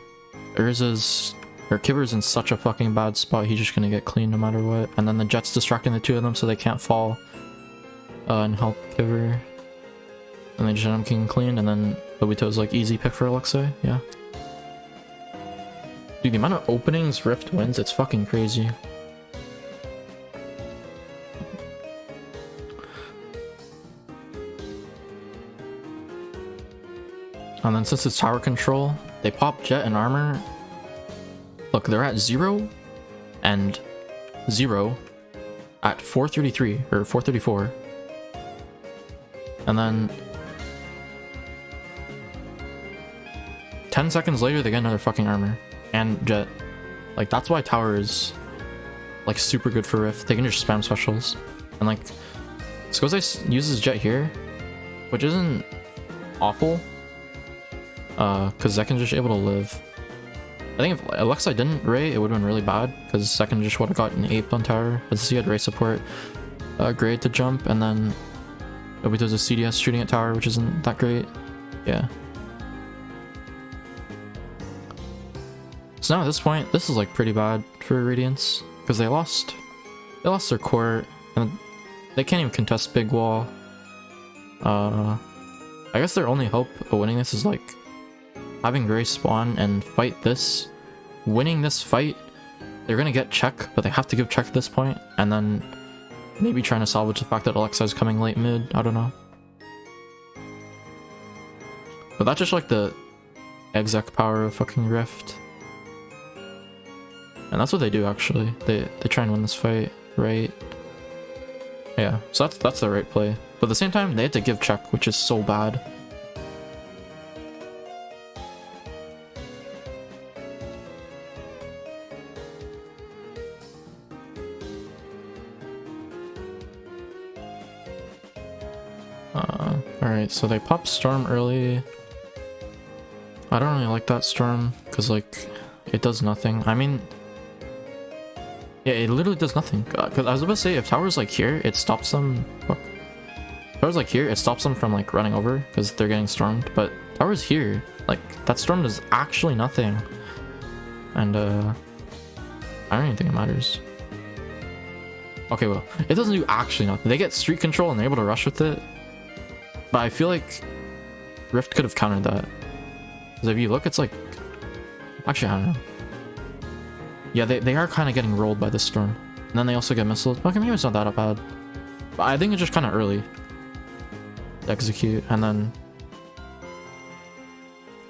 Urza's or Kiver's in such a fucking bad spot. He's just gonna get clean no matter what. And then the Jet's distracting the two of them so they can't fall and help Kiver. And they just end up getting clean. And then Obito's like easy pick for Alexei. Yeah. Dude, the amount of openings Rift wins, it's fucking crazy. And then since it's tower control, they pop Jet and armor. Look, they're at 0 and 0 at 433 or 434. And then 10 seconds later, they get another fucking armor and Jet. Like, that's why tower is like super good for Rift. They can just spam specials. And like, Skoze uses Jet here, which isn't awful. Because Zekin just able to live. I think if Alexei didn't Ray, it would have been really bad, because Zekin just would have gotten aped on tower. As he had Ray support, grade to jump, and then Obito's a CDS shooting at tower, which isn't that great. Yeah. So now at this point, this is like pretty bad for Radiance, because they lost their core, and they can't even contest big wall. I guess their only hope of winning this is like having Gray spawn and fight this. Winning this fight, they're gonna get check, but they have to give check at this point, and then maybe trying to salvage the fact that Alexei's coming late mid. I don't know. But that's just like the exec power of fucking Rift. And that's what they do actually. They try and win this fight, right? Yeah, so that's the right play. But at the same time, they had to give check, which is so bad. Alright, so they pop Storm early. I don't really like that Storm, because like, it does nothing. I mean, yeah, it literally does nothing. Because I was about to say, if tower's like here, it stops them. Fuck. Tower's like here, it stops them from like running over, because they're getting stormed. But tower's here, like, that Storm does actually nothing. And I don't even think it matters. Okay, well, it doesn't do actually nothing. They get street control and they're able to rush with it. But I feel like Rift could have countered that. Because if you look, it's like... Actually, I don't know. Yeah, they are kind of getting rolled by this Storm. And then they also get missiles. Okay, maybe it's not that bad. But I think it's just kind of early to execute. And then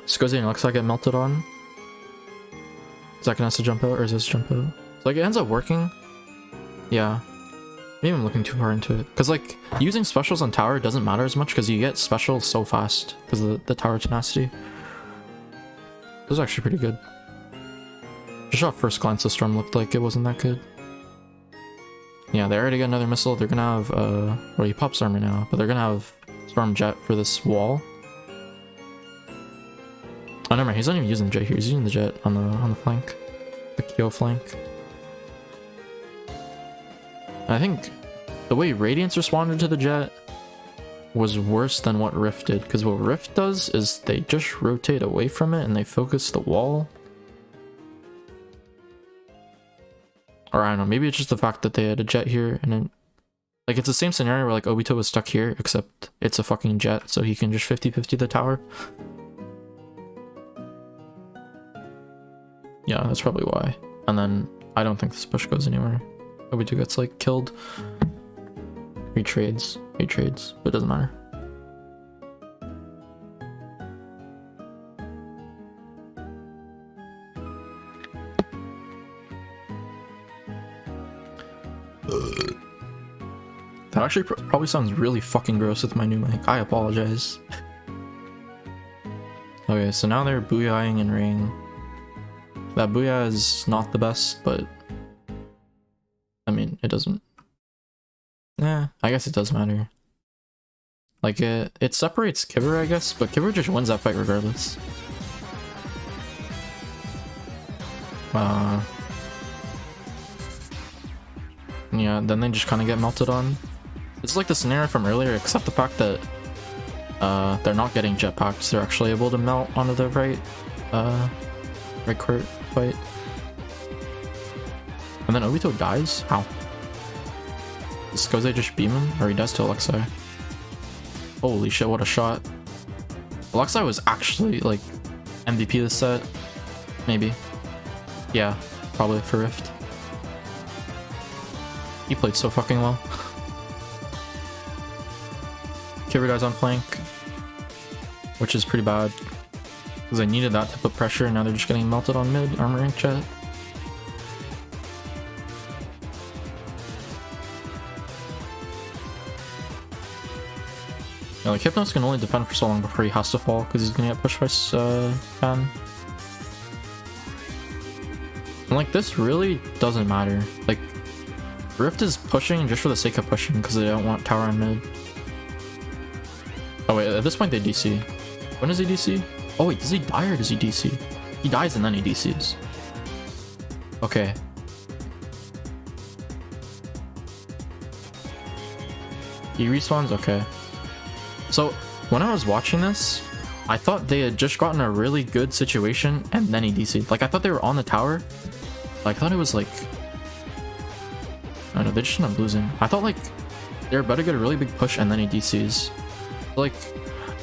Skoze and Alexa get melted on. Zekin has to jump out, or is this jump out? So, like, it ends up working. Yeah. Maybe I'm looking too far into it. Because, like, using specials on tower doesn't matter as much because you get specials so fast because of the tower tenacity. This is actually pretty good. Just off first glance, the Storm looked like it wasn't that good. Yeah, they already got another missile. They're gonna have, well, he pops armor now, but they're gonna have Storm Jet for this wall. Oh, never mind. He's not even using the Jet here. He's using the Jet on the flank. The Kyo flank. I think the way Radiance responded to the Jet was worse than what Rift did, because what Rift does is they just rotate away from it and they focus the wall. Or I don't know, maybe it's just the fact that they had a Jet here and then, like, it's the same scenario where like Obito was stuck here, except it's a fucking Jet, so he can just 50-50 the tower. Yeah, that's probably why. And then I don't think this push goes anywhere. Obito gets like killed. He trades, but it doesn't matter. That actually probably sounds really fucking gross with my new mic. I apologize. Okay, so now they're booyahing and ring. That booyah is not the best, but I mean, it doesn't. Yeah, I guess it does matter. Like, it separates Kiver, I guess, but Kiver just wins that fight regardless. Yeah, then they just kind of get melted on. It's like the scenario from earlier, except the fact that they're not getting jetpacks. They're actually able to melt onto the right court fight. And then Obito dies? How? Does Goze just beam him? Or he dies to Alexei? Holy shit, what a shot. Alexei was actually, like, MVP this set. Maybe. Yeah, probably for Rift. He played so fucking well. Kivir dies on flank, which is pretty bad. Because I needed that to put pressure, and now they're just getting melted on mid. Armor rank Jet. Yeah, like Hypnos can only defend for so long before he has to fall because he's gonna get pushed by Fan. And like this really doesn't matter. Like Rift is pushing just for the sake of pushing because they don't want tower on mid. Oh wait, at this point they DC. When does he DC? Oh wait, does he die or does he DC? He dies and then he DCs. Okay. He respawns? Okay. So, when I was watching this, I thought they had just gotten a really good situation and then he DC'd. Like, I thought they were on the tower. Like, I thought it was like... I don't know, they just ended up losing. I thought, like, they were about to get a really big push and then he DCs. Like,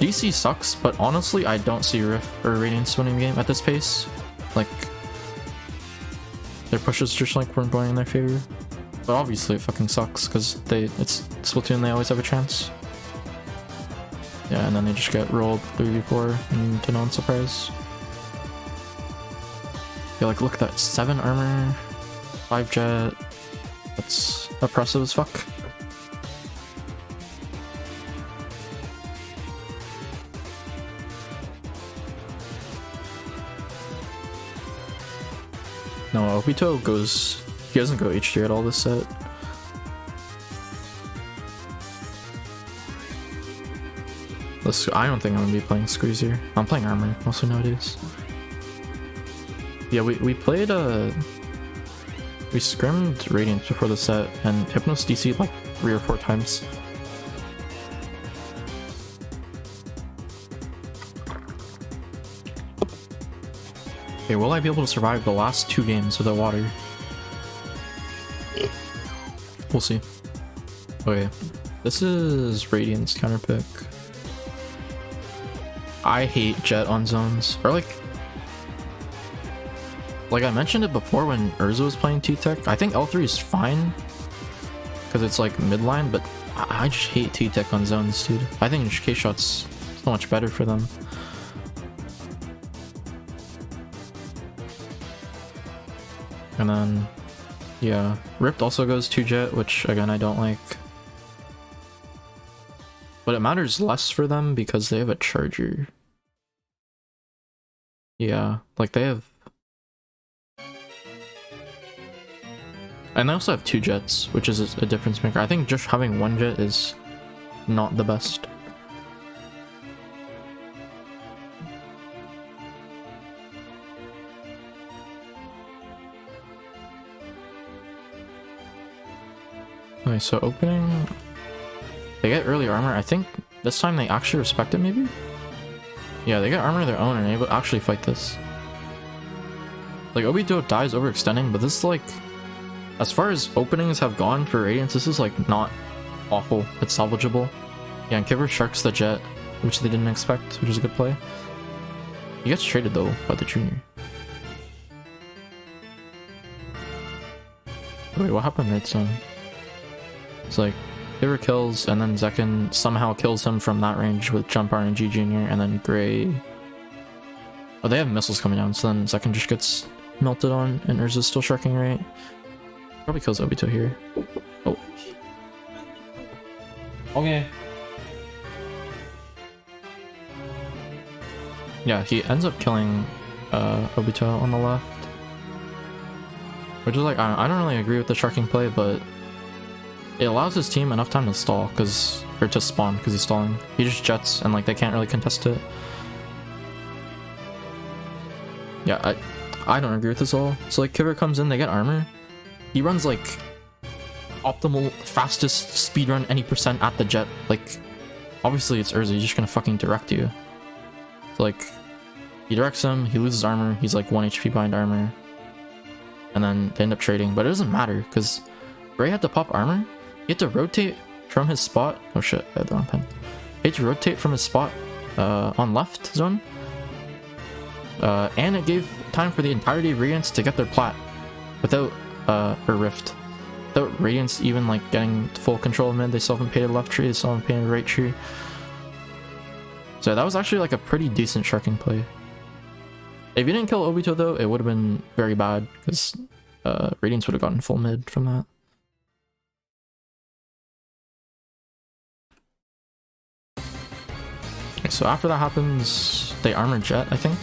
DC sucks, but honestly, I don't see Rift or Radiance winning the game at this pace. Like, their pushes just, like, weren't going in their favor. But obviously, it fucking sucks, because it's Splatoon, they always have a chance. Yeah, and then they just get rolled 3v4 and to no one's surprise. Yeah, like look at that, 7 armor, 5 jet. That's oppressive as fuck. No, Obito goes... He doesn't go H3 at all this set. I don't think I'm gonna be playing Squeeze here. I'm playing armor mostly nowadays. Yeah, we played we scrimmed Radiance before the set and Hypnos DC'd like 3 or 4 times. Okay, will I be able to survive the last 2 games without water? We'll see. Okay, this is Radiance counterpick. I hate Jet on zones. Or like I mentioned it before when Urza was playing T-Tech. I think L3 is fine because it's like midline, but I just hate T-Tech on zones, dude. I think K-Shot's so much better for them. And then, yeah, Ripped also goes 2 Jet, which again I don't like. But it matters less for them because they have a charger. Yeah, like they have... And they also have 2 jets, which is a difference maker. I think just having 1 jet is not the best. Okay, so opening... They get early armor. I think this time they actually respect it, maybe? Yeah, they get armor of their own and are able to actually fight this. Like, Obito dies overextending, but this is like... As far as openings have gone for Radiance, this is like not awful. It's salvageable. Yeah, and Kivir sharks the jet, which they didn't expect, which is a good play. He gets traded though by the junior. Wait, what happened right zone? It's like Kivir kills, and then Zekken somehow kills him from that range with Jump RNG Jr. and then Gray. Oh, they have missiles coming down, so then Zekken just gets melted on, and Urza's still sharking right. Probably kills Obito here. Oh. Okay. Yeah, he ends up killing Obito on the left. Which is like, I don't really agree with the sharking play, but it allows his team enough time to stall, or to spawn, because he's stalling. He just jets, and like they can't really contest it. Yeah, I don't agree with this all. So like Kiver comes in, they get armor. He runs like optimal, fastest speedrun any percent at the jet. Like, obviously it's Urza, he's just gonna fucking direct you. So like, he directs him, he loses armor, he's like 1 HP behind armor. And then they end up trading, but it doesn't matter, because Gray had to pop armor, he had to rotate from his spot. Oh shit, I had the wrong pen. He had to rotate from his spot on left zone. And it gave time for the entirety of Radiance to get their plat without her rift. Without Radiance even like getting full control of mid. They still haven't painted left tree, they still haven't painted right tree. So that was actually like a pretty decent sharking play. If you didn't kill Obito though, it would have been very bad because Radiance would have gotten full mid from that. Okay, so after that happens, they armor Jet, I think.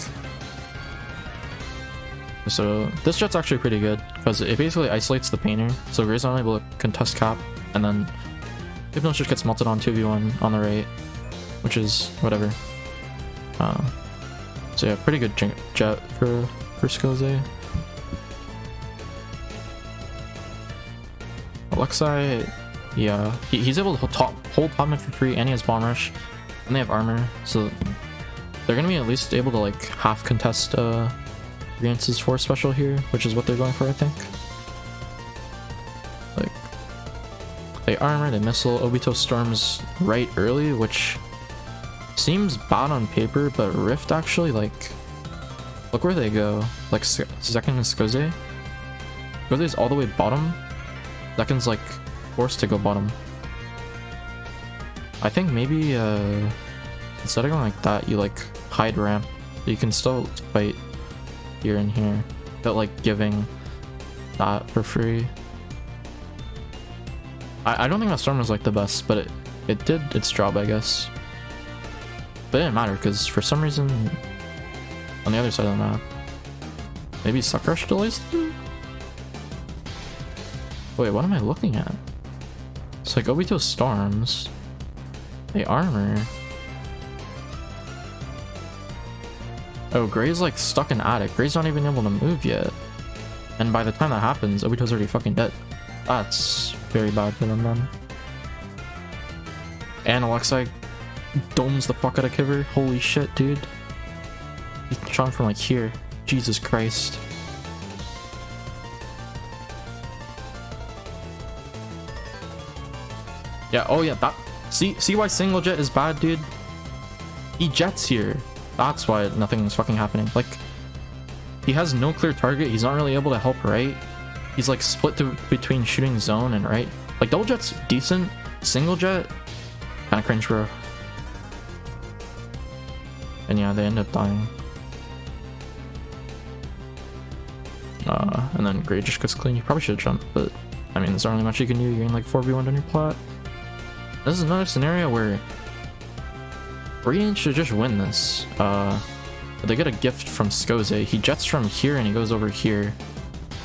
So this Jet's actually pretty good because it basically isolates the painter, so Gray's not able to contest cap, and then Hypnos just gets melted on 2v1 on the right, which is whatever. So yeah, pretty good Jet for Skoze. Alexei, yeah, he's able to hold top mid for free, and he has bomb rush, and they have armor, so they're gonna be at least able to like half contest Radiance's force special here, which is what they're going for, I think. Like, they armor, they missile, Obito storms right early, which seems bad on paper, but Rift actually, like, look where they go. Like, second is Skoze. Skoze's all the way bottom. Second's, like, forced to go bottom. I think maybe, instead of going like that, you, like, hide ramp. You can still fight here and here without like giving that for free. I don't think that storm was like the best, but it did its job, I guess. But it didn't matter because for some reason on the other side of the map, maybe Suck Rush delays them? Wait, what am I looking at? It's like Obito storms, they armor. Oh, Gray's like stuck in attic. Gray's not even able to move yet. And by the time that happens, Obito's already fucking dead. That's very bad for them then. And Alexei domes the fuck out of Kiver. Holy shit, dude. He shot him from like here. Jesus Christ. Yeah, oh yeah, that... See why single jet is bad, dude? He jets here. That's why nothing's fucking happening. Like, he has no clear target. He's not really able to help right. He's like split between shooting zone and right. Like, double jet's decent. Single jet, kind of cringe, bro. And yeah, they end up dying. And then Gray just gets clean. You probably should have jumped, but I mean, there's not really much you can do. You're in like 4v1 on your plot. This is another scenario where Radiance should just win this. They get a gift from Skoze. He jets from here and he goes over here,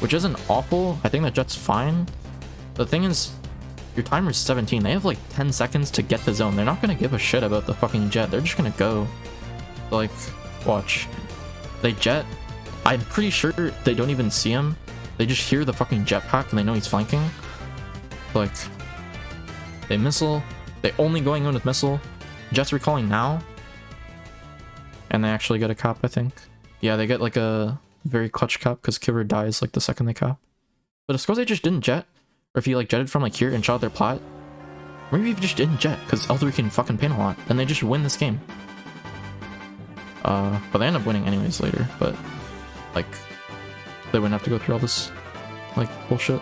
which isn't awful. I think that jet's fine. The thing is, your timer's 17. They have like 10 seconds to get the zone. They're not gonna give a shit about the fucking jet. They're just gonna go. Like, watch. They jet. I'm pretty sure they don't even see him. They just hear the fucking jetpack and they know he's flanking. Like, they missile. They only going in with missile. Jet's recalling now. And they actually get a cap, I think. Yeah, they get like a very clutch cap because Kiver dies like the second they cap. But if Skoze just didn't jet, or if he like jetted from like here and shot their plat, maybe if he just didn't jet because L3 can fucking paint a lot, then they just win this game. But they end up winning anyways later, but like they wouldn't have to go through all this like bullshit.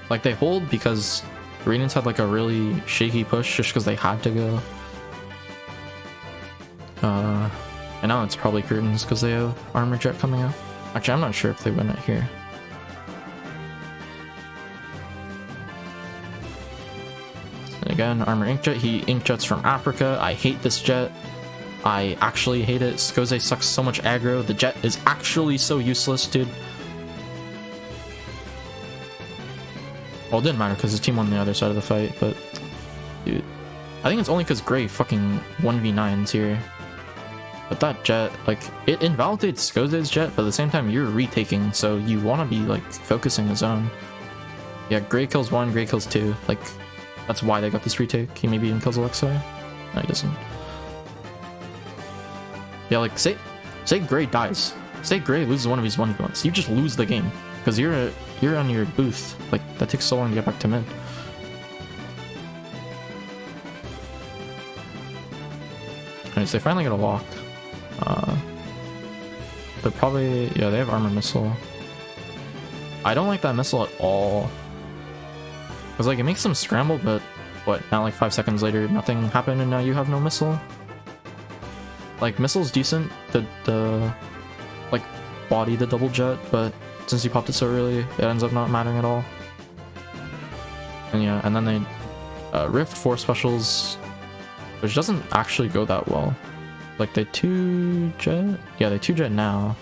Like they hold because Radiance had like a really shaky push just because they had to go. And now it's probably curtains because they have armor jet coming out. Actually, I'm not sure if they win it here. And again, armor inkjet. He inkjets from Africa. I hate this jet. I actually hate it. Skoze sucks so much aggro. The jet is actually so useless, dude. Well, it didn't matter because his team won the other side of the fight, but dude, I think it's only because Gray fucking 1v9s here. But that jet, like, it invalidates Goze's jet, but at the same time you're retaking, so you want to be like focusing the zone. Yeah, Gray kills 1, Gray kills 2. Like, that's why they got this retake. He maybe even kills Alexei. No, he doesn't. Yeah, like, say Gray dies. Say Gray loses one of his 1v1s. You just lose the game. Because you're on your booth. Like, that takes so long to get back to mid. Alright, so they finally get a lock. But probably, yeah, they have armor missile. I don't like that missile at all. Because, like, it makes them scramble, but what, now like 5 seconds later, nothing happened and now you have no missile? Like, missile's decent, the like, body the double jet, but since you popped it so early, it ends up not mattering at all. And yeah, and then they rift 4 specials, which doesn't actually go that well. Like, they 2-jet? Yeah, they 2-jet now.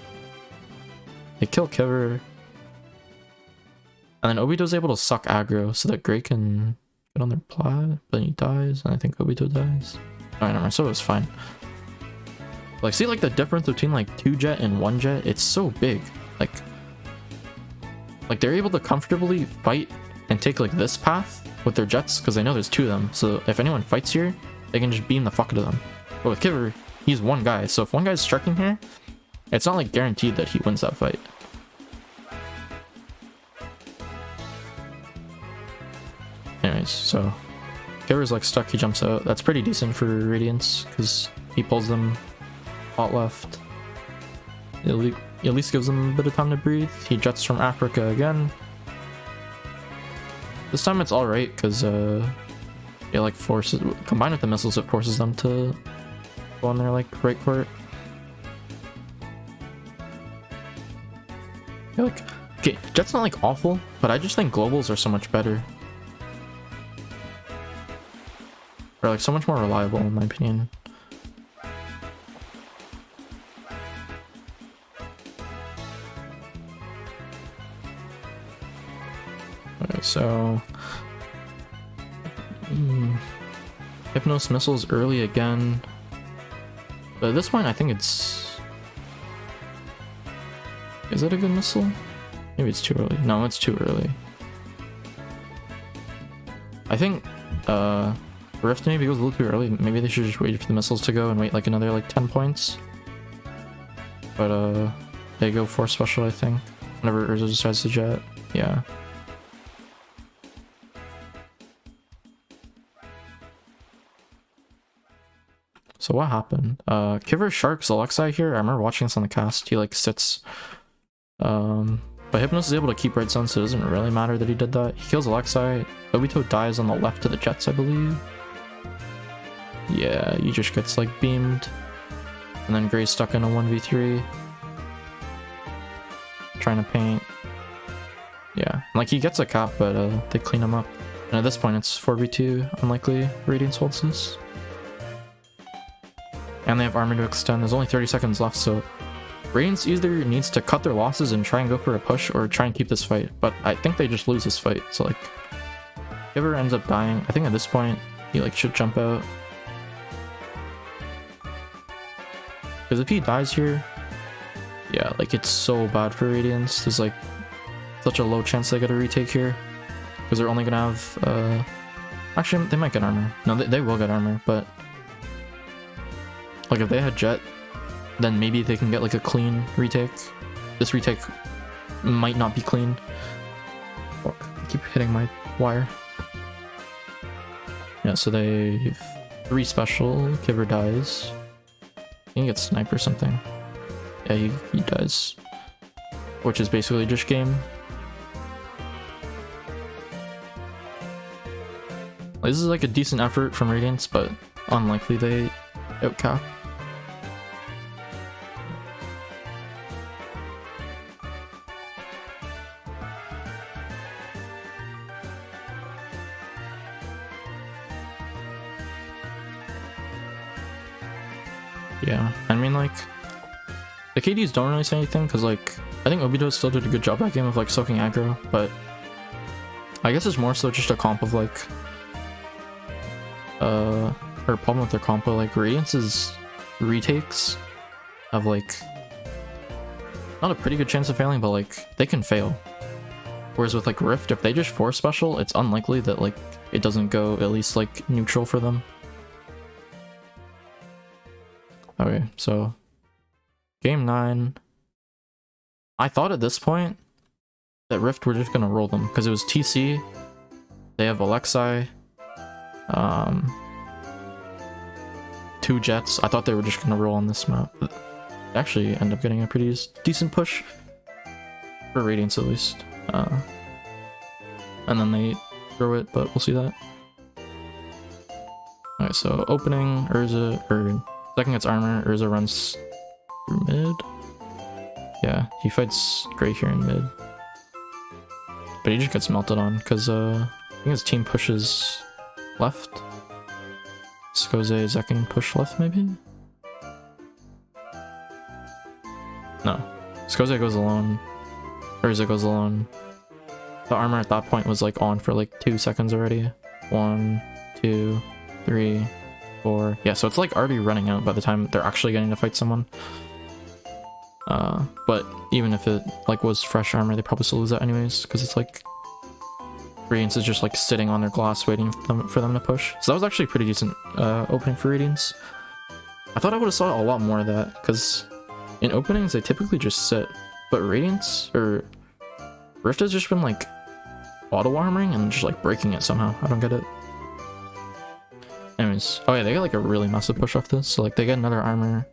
They kill Kiver. And then Obito's able to suck aggro so that Gray can get on their plat, but then he dies, and I think Obito dies. Alright, never mind, so it was fine. Like, see, like, the difference between, like, 2-jet and 1-jet? It's so big. Like, they're able to comfortably fight and take, like, this path with their jets, because they know there's 2 of them, so if anyone fights here, they can just beam the fuck out of them. But with Kiver, he's one guy, so if one guy's striking here, it's not, like, guaranteed that he wins that fight. Anyways, so Kiver's like stuck, he jumps out. That's pretty decent for Radiance because he pulls them out left. It at least gives them a bit of time to breathe. He jets from Africa again. This time it's alright because it like forces, combined with the missiles, it forces them to go on their like right court. Yeah, like, okay, Jet's not like awful, but I just think globals are so much better. Or like so much more reliable in my opinion. Okay, so Hypnos missiles early again. But at this point I think it's... Is it a good missile? Maybe it's too early. No, it's too early. I think Rift maybe goes a little too early. Maybe they should just wait for the missiles to go and wait like another like 10 points. But they go for special, I think. Whenever Urza decides to jet. Yeah. So what happened? Kiver sharks Alexei here. I remember watching this on the cast. He like sits. But Hypnos is able to keep right zone, so it doesn't really matter that he did that. He kills Alexei. Obito dies on the left to the jets, I believe. Yeah, he just gets like beamed. And then Gray's stuck in a 1v3. Trying to paint. Yeah, like he gets a cap, but they clean him up. And at this point it's 4v2, unlikely Radiance holds this. And they have armor to extend. There's only 30 seconds left, so Radiance either needs to cut their losses and try and go for a push or try and keep this fight. But I think they just lose this fight, so like whoever ends up dying, I think at this point he like should jump out. Because if he dies here, yeah, like it's so bad for Radiance. There's like such a low chance they get a retake here. Because they're only gonna have actually they might get armor. No, they will get armor, but like if they had Jet, then maybe they can get like a clean retake. This retake might not be clean. Fuck, I keep hitting my wire. Yeah, so they 3 special, Kiver dies. He can get sniped or something. Yeah, he dies. Which is basically just game. This is like a decent effort from Radiance, but unlikely they outcap. Yeah, I mean like the KDs don't really say anything because like I think Obito still did a good job that game of like soaking aggro, but I guess it's more so just a comp of like her problem with their compo. Like Radiance's retakes have like not a pretty good chance of failing, but like they can fail. Whereas with like Rift, if they just force special, it's unlikely that like it doesn't go at least like neutral for them. Okay, so game 9. I thought at this point that Rift were just gonna roll them because it was TC. They have Alexei, 2 Jets. I thought they were just gonna roll on this map, but they actually end up getting a pretty decent push for Radiance at least. And then they throw it, but we'll see that. Alright, so opening, Urza, or second gets armor, Urza runs through mid. Yeah, he fights Grey here in mid. But he just gets melted on, because I think his team pushes left. Skoze, Zekin push left, maybe? No. Skoze goes alone. Urza goes alone. The armor at that point was like on for like 2 seconds already. 1, 2, 3, 4. Yeah, so it's like already running out by the time they're actually getting to fight someone. But even if it like was fresh armor, they probably still lose that anyways, because it's like Radiance is just like sitting on their glass waiting for them to push. So that was actually a pretty decent opening for Radiance. I thought I would have saw a lot more of that, because in openings they typically just sit, but Radiance or Rift has just been like auto-armoring and just like breaking it somehow. I don't get it. Anyways, oh yeah, they get like a really massive push off this. So like they get another armor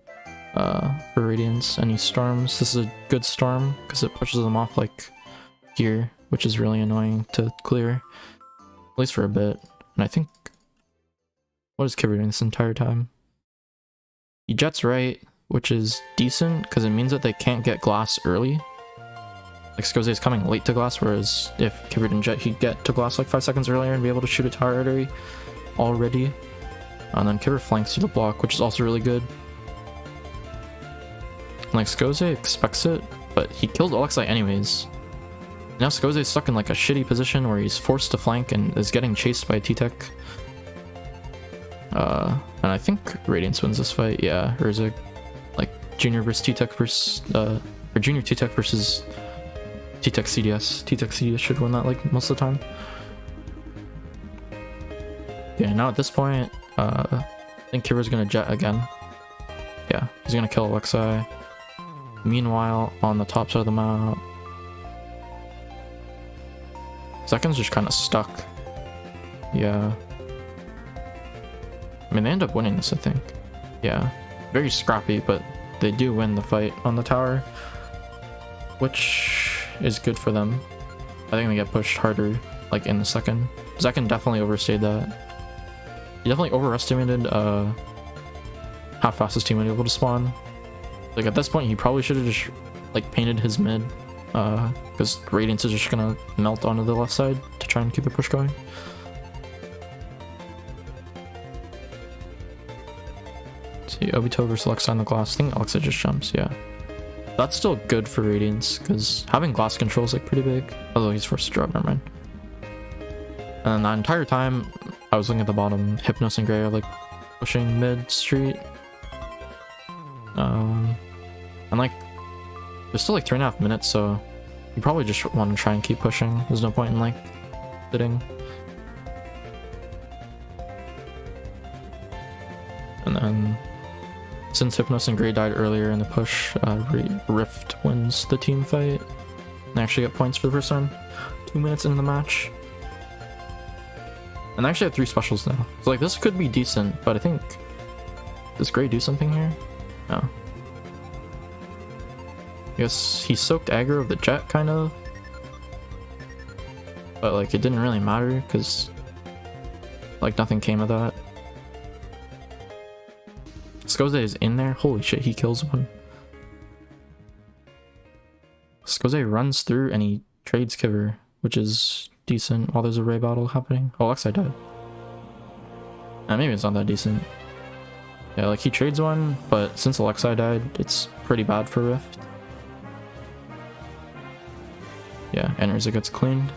for Radiance, and he storms. This is a good storm because it pushes them off like here, which is really annoying to clear, at least for a bit. And I think, what is Kibber doing this entire time? He jets right, which is decent because it means that they can't get glass early. Like Skoze is coming late to glass, whereas if Kibber didn't jet, he'd get to glass like 5 seconds earlier and be able to shoot a tower artery already. And then Kibber flanks through the block, which is also really good. Like Skoze expects it, but he killed Alexei anyways. Now Skoze is stuck in like a shitty position where he's forced to flank and is getting chased by a T-Tech. And I think Radiance wins this fight, yeah. Or is it like Junior versus T-Tech versus, or Junior T-Tech versus T-Tech CDS. T-Tech CDS should win that like most of the time. Yeah, now at this point, I think Kibber's gonna jet again. Yeah, he's gonna kill Alexei. Meanwhile, on the top side of the map, Zekin's just kind of stuck. Yeah. I mean, they end up winning this, I think. Yeah. Very scrappy, but they do win the fight on the tower, which is good for them. I think they get pushed harder, like, in the second. Zekin definitely overstayed that. He definitely overestimated how fast his team would be able to spawn. Like, at this point, he probably should have just, like, painted his mid, because Radiance is just gonna melt onto the left side to try and keep the push going. Let's see, Obito versus Alexei on the glass. I think Alexei just jumps, yeah. That's still good for Radiance, because having glass control is, like, pretty big. Although he's forced to drop, never mind. And the entire time, I was looking at the bottom, Hypnos and Grey are, like, pushing mid-street. And like, there's still like 3.5 minutes, so you probably just want to try and keep pushing. There's no point in like sitting. And then, since Hypnos and Grey died earlier in the push, Rift wins the team fight. They actually get points for the first time 2 minutes into the match. And they actually have 3 specials now. So like, this could be decent, but I think, does Grey do something here? No. I guess he soaked aggro of the jet, kind of. But like, it didn't really matter, because like, nothing came of that. Skoze is in there. Holy shit, he kills one. Skoze runs through and he trades Kibber, which is decent while there's a Ray battle happening. Oh, Alexei died. Maybe it's not that decent. Yeah, like, he trades one, but since Alexei died, it's pretty bad for Rift. Yeah, and Urza gets cleaned.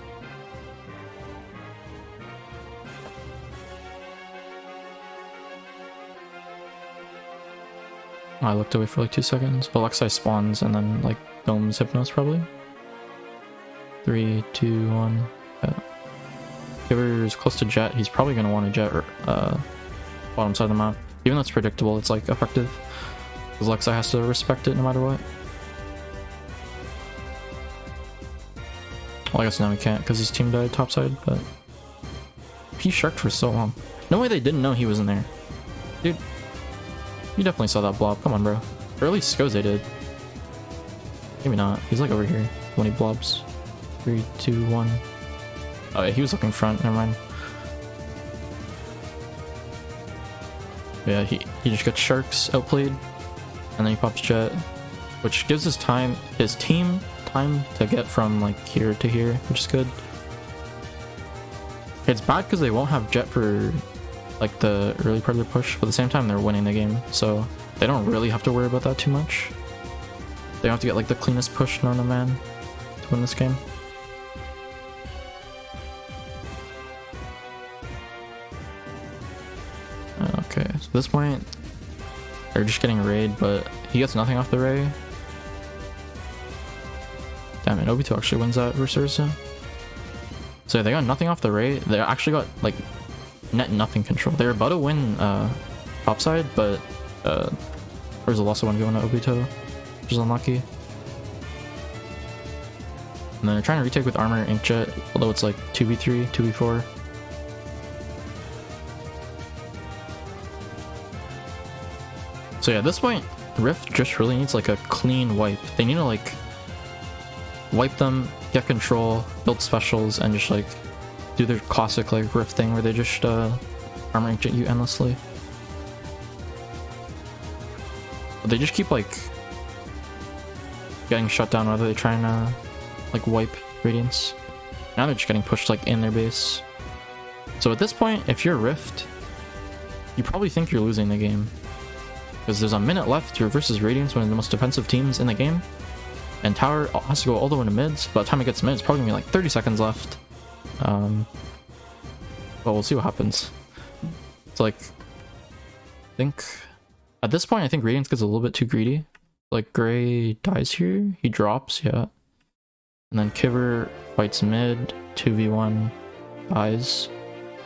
I looked away for like 2 seconds. Alexei spawns and then like domes Hypnos probably. 3, 2, 1. Yeah. Giver's close to Jet. He's probably gonna want a Jet or bottom side of the map. Even though it's predictable, it's like effective. Because Alexei has to respect it no matter what. Well, I guess now he can't because his team died topside, but he sharked for so long. No way they didn't know he was in there. Dude, you definitely saw that blob. Come on, bro. Or at least Skoze did. Maybe not. He's like over here when he blobs. 3, 2, 1. Oh yeah, he was looking front. Never mind. Yeah, he just gets sharks outplayed, and then he pops Jet, which gives his team time to get from like here to here, which is good. It's bad because they won't have Jet for like the early part of their push, but at the same time they're winning the game, so they don't really have to worry about that too much. They don't have to get like the cleanest push known to man to win this game. Okay, so at this point they're just getting raid, but he gets nothing off the Ray. Damn it, Obito actually wins that versus Ursa. So they got nothing off the Ray. They actually got like net nothing control. They're about to win topside, but there's also one going to Obito, which is unlucky. And then they're trying to retake with armor Inkjet, although it's like 2v3, 2v4. So yeah, at this point, Rift just really needs like a clean wipe. They need to like wipe them, get control, build specials, and just like do their classic like Rift thing where they just armor Inkjet you endlessly. But they just keep like getting shut down whether they try and like wipe Radiance. Now they're just getting pushed like in their base. So at this point, if you're Rift, you probably think you're losing the game. Because there's a minute left, you're versus Radiance, one of the most defensive teams in the game. And Tower has to go all the way to mids. By the time it gets mid, it's probably gonna be like 30 seconds left. Well, we'll see what happens. It's like, I think at this point, I think Radiance gets a little bit too greedy. Like Gray dies here, he drops, yeah. And then Kiver fights mid, 2v1, dies.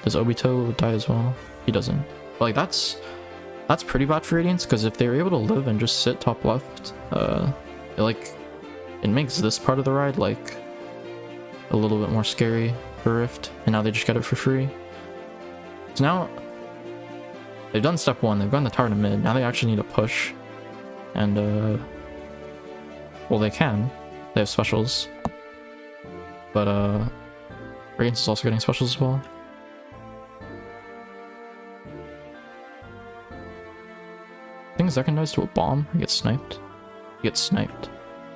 Does Obito die as well? He doesn't. But like that's pretty bad for Radiance, because if they were able to live and just sit top left, it makes this part of the ride like a little bit more scary for Rift, and now they just get it for free. So now they've done step 1, they've gotten the tower to mid, now they actually need to push, and well, they can, they have specials, but Radiance is also getting specials as well. I think Zekken dies to a bomb, he gets sniped. He gets sniped.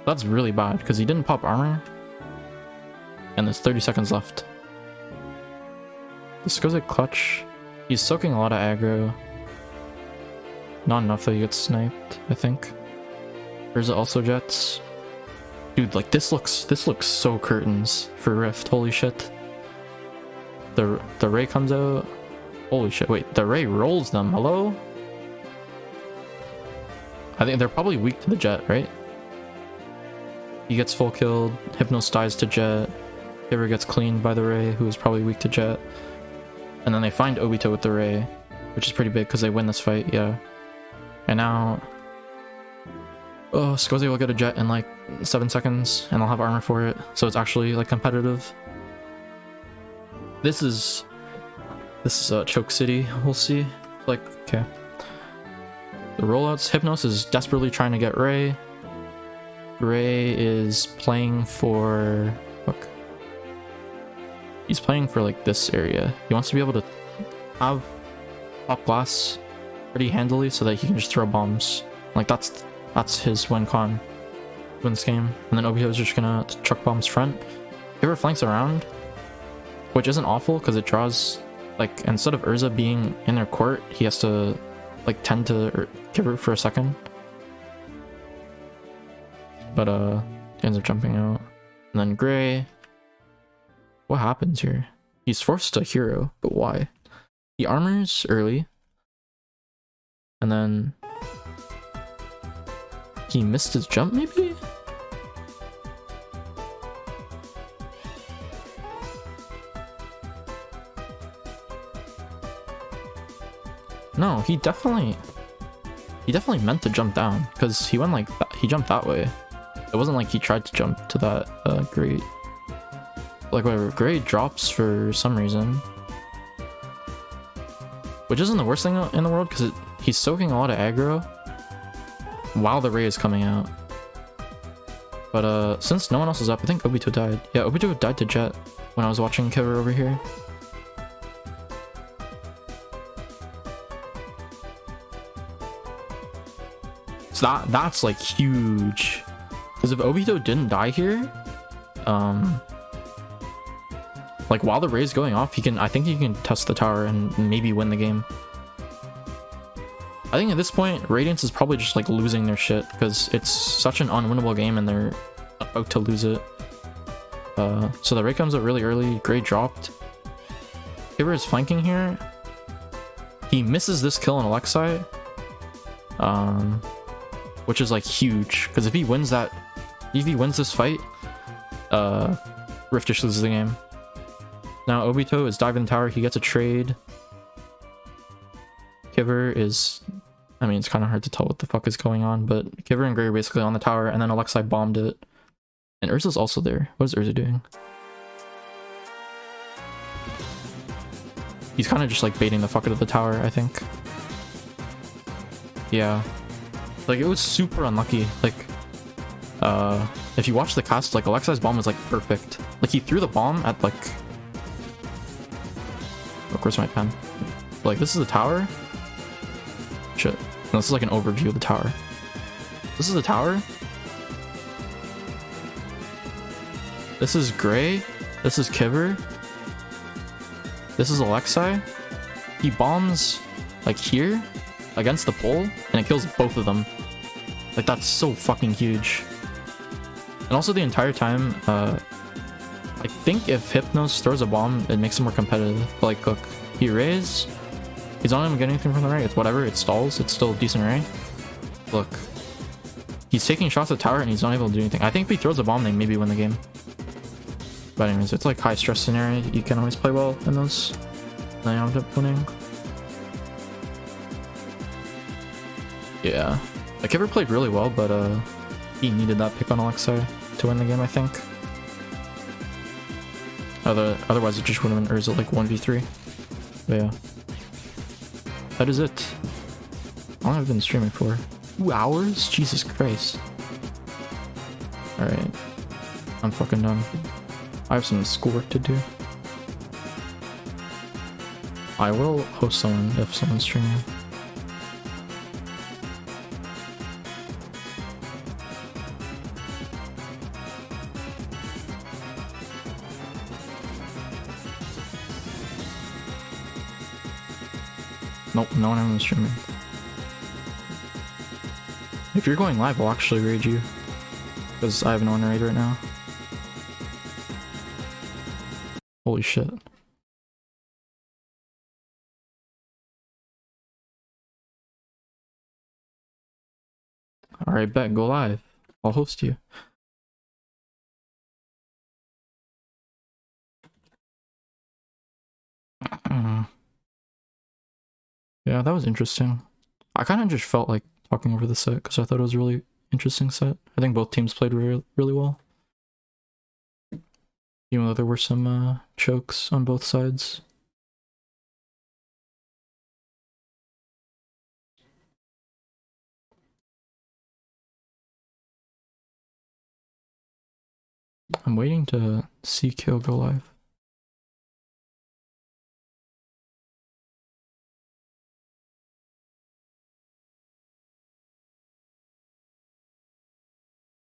That's really bad, because he didn't pop armor. And there's 30 seconds left. This goes like clutch. He's soaking a lot of aggro. Not enough that he gets sniped, I think. There's also jets. Dude, like this looks so curtains for Rift, holy shit. The Ray comes out. Holy shit, wait, the Ray rolls them, hello? I think they're probably weak to the Jet, right? He gets full killed, Hypnos dies to Jet, Kiver gets cleaned by the Ray, who is probably weak to Jet. And then they find Obito with the Ray, which is pretty big because they win this fight, yeah. And now... oh, Skoze will get a Jet in like 7 seconds, and they'll have armor for it, so it's actually like competitive. This is Choke City, we'll see. Like, okay. The rollouts, Hypnos is desperately trying to get Ray. Ray is playing for... look. He's playing for like this area. He wants to be able to have top glass pretty handily so that he can just throw bombs. Like that's his win this game. And then Obito is just gonna chuck bombs front. Kiver flanks around, which isn't awful because it draws, like, instead of Urza being in their court, he has to like tend to Kiver for a second. But he ends up jumping out. And then Gray, what happens here? He's forced to hero, but why? He armors early, and then He missed his jump, maybe? No, he definitely meant to jump down, because he went like that. He jumped that way. It wasn't like he tried to jump to that grate. Like whatever, grate drops for some reason, which isn't the worst thing in the world, because he's soaking a lot of aggro while the ray is coming out. But since no one else is up, I think Obito died. Yeah, Obito died to Jet when I was watching Kiver over here. So that's like huge, because if Obito didn't die here, like while the ray is going off, I think he can test the tower and maybe win the game. I think at this point, Radiance is probably just like losing their shit, because it's such an unwinnable game and they're about to lose it. So the ray comes up really early, Gray dropped. Kiver is flanking here. He misses this kill on Alexei, which is like huge, because if he wins this fight, Rift just loses the game. Now Obito is diving the tower, he gets a trade. Kiver is, I mean, it's kind of hard to tell what the fuck is going on, but Kiver and Gray are basically on the tower, and then Alexei bombed it. And Urza's also there. What is Urza doing? He's kind of just like baiting the fuck out of the tower, I think. Yeah. Like, it was super unlucky. Like, if you watch the cast, like, Alexei's bomb was like perfect. Like, he threw the bomb at like, of course my pen. Like, this is the tower. Shit. No, this is like an overview of the tower. This is the tower. This is Gray. This is Kiver. This is Alexei. He bombs like here against the pole and it kills both of them. Like, that's so fucking huge. And also the entire time, I think if Hypnos throws a bomb, it makes him more competitive. But like, look, he rays. He's not even getting anything from the ray. It's whatever. It stalls. It's still a decent ray. Look. He's taking shots at the tower and he's not able to do anything. I think if he throws a bomb, they maybe win the game. But anyways, it's like high stress scenario. You can always play well in those. And I ended up winning. Yeah. Like, Kiver played really well, but he needed that pick on Alexei to win the game, I think. Otherwise it just would have been Urza like 1v3. But yeah. That is it. How long have I been streaming for? 2 hours? Jesus Christ. Alright. I'm fucking done. I have some schoolwork to do. I will host someone if someone's streaming. Nope, no one ever was streaming. If you're going live, I'll actually raid you. Because I have no one to raid right now. Holy shit. Alright, bet, go live. I'll host you. Yeah, that was interesting. I kind of just felt like talking over the set because I thought it was a really interesting set. I think both teams played really well. Even though there were some chokes on both sides. I'm waiting to see Kyo go live.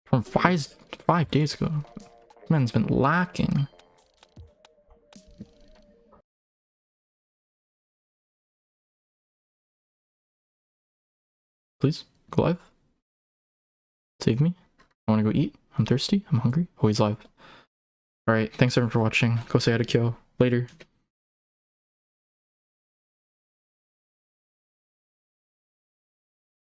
From 5 days ago. Man's been lacking. Please, go live. Save me. I want to go eat. I'm thirsty. I'm hungry. Oh, he's live. Alright, thanks everyone for watching. Go say hi to Kyo. Later.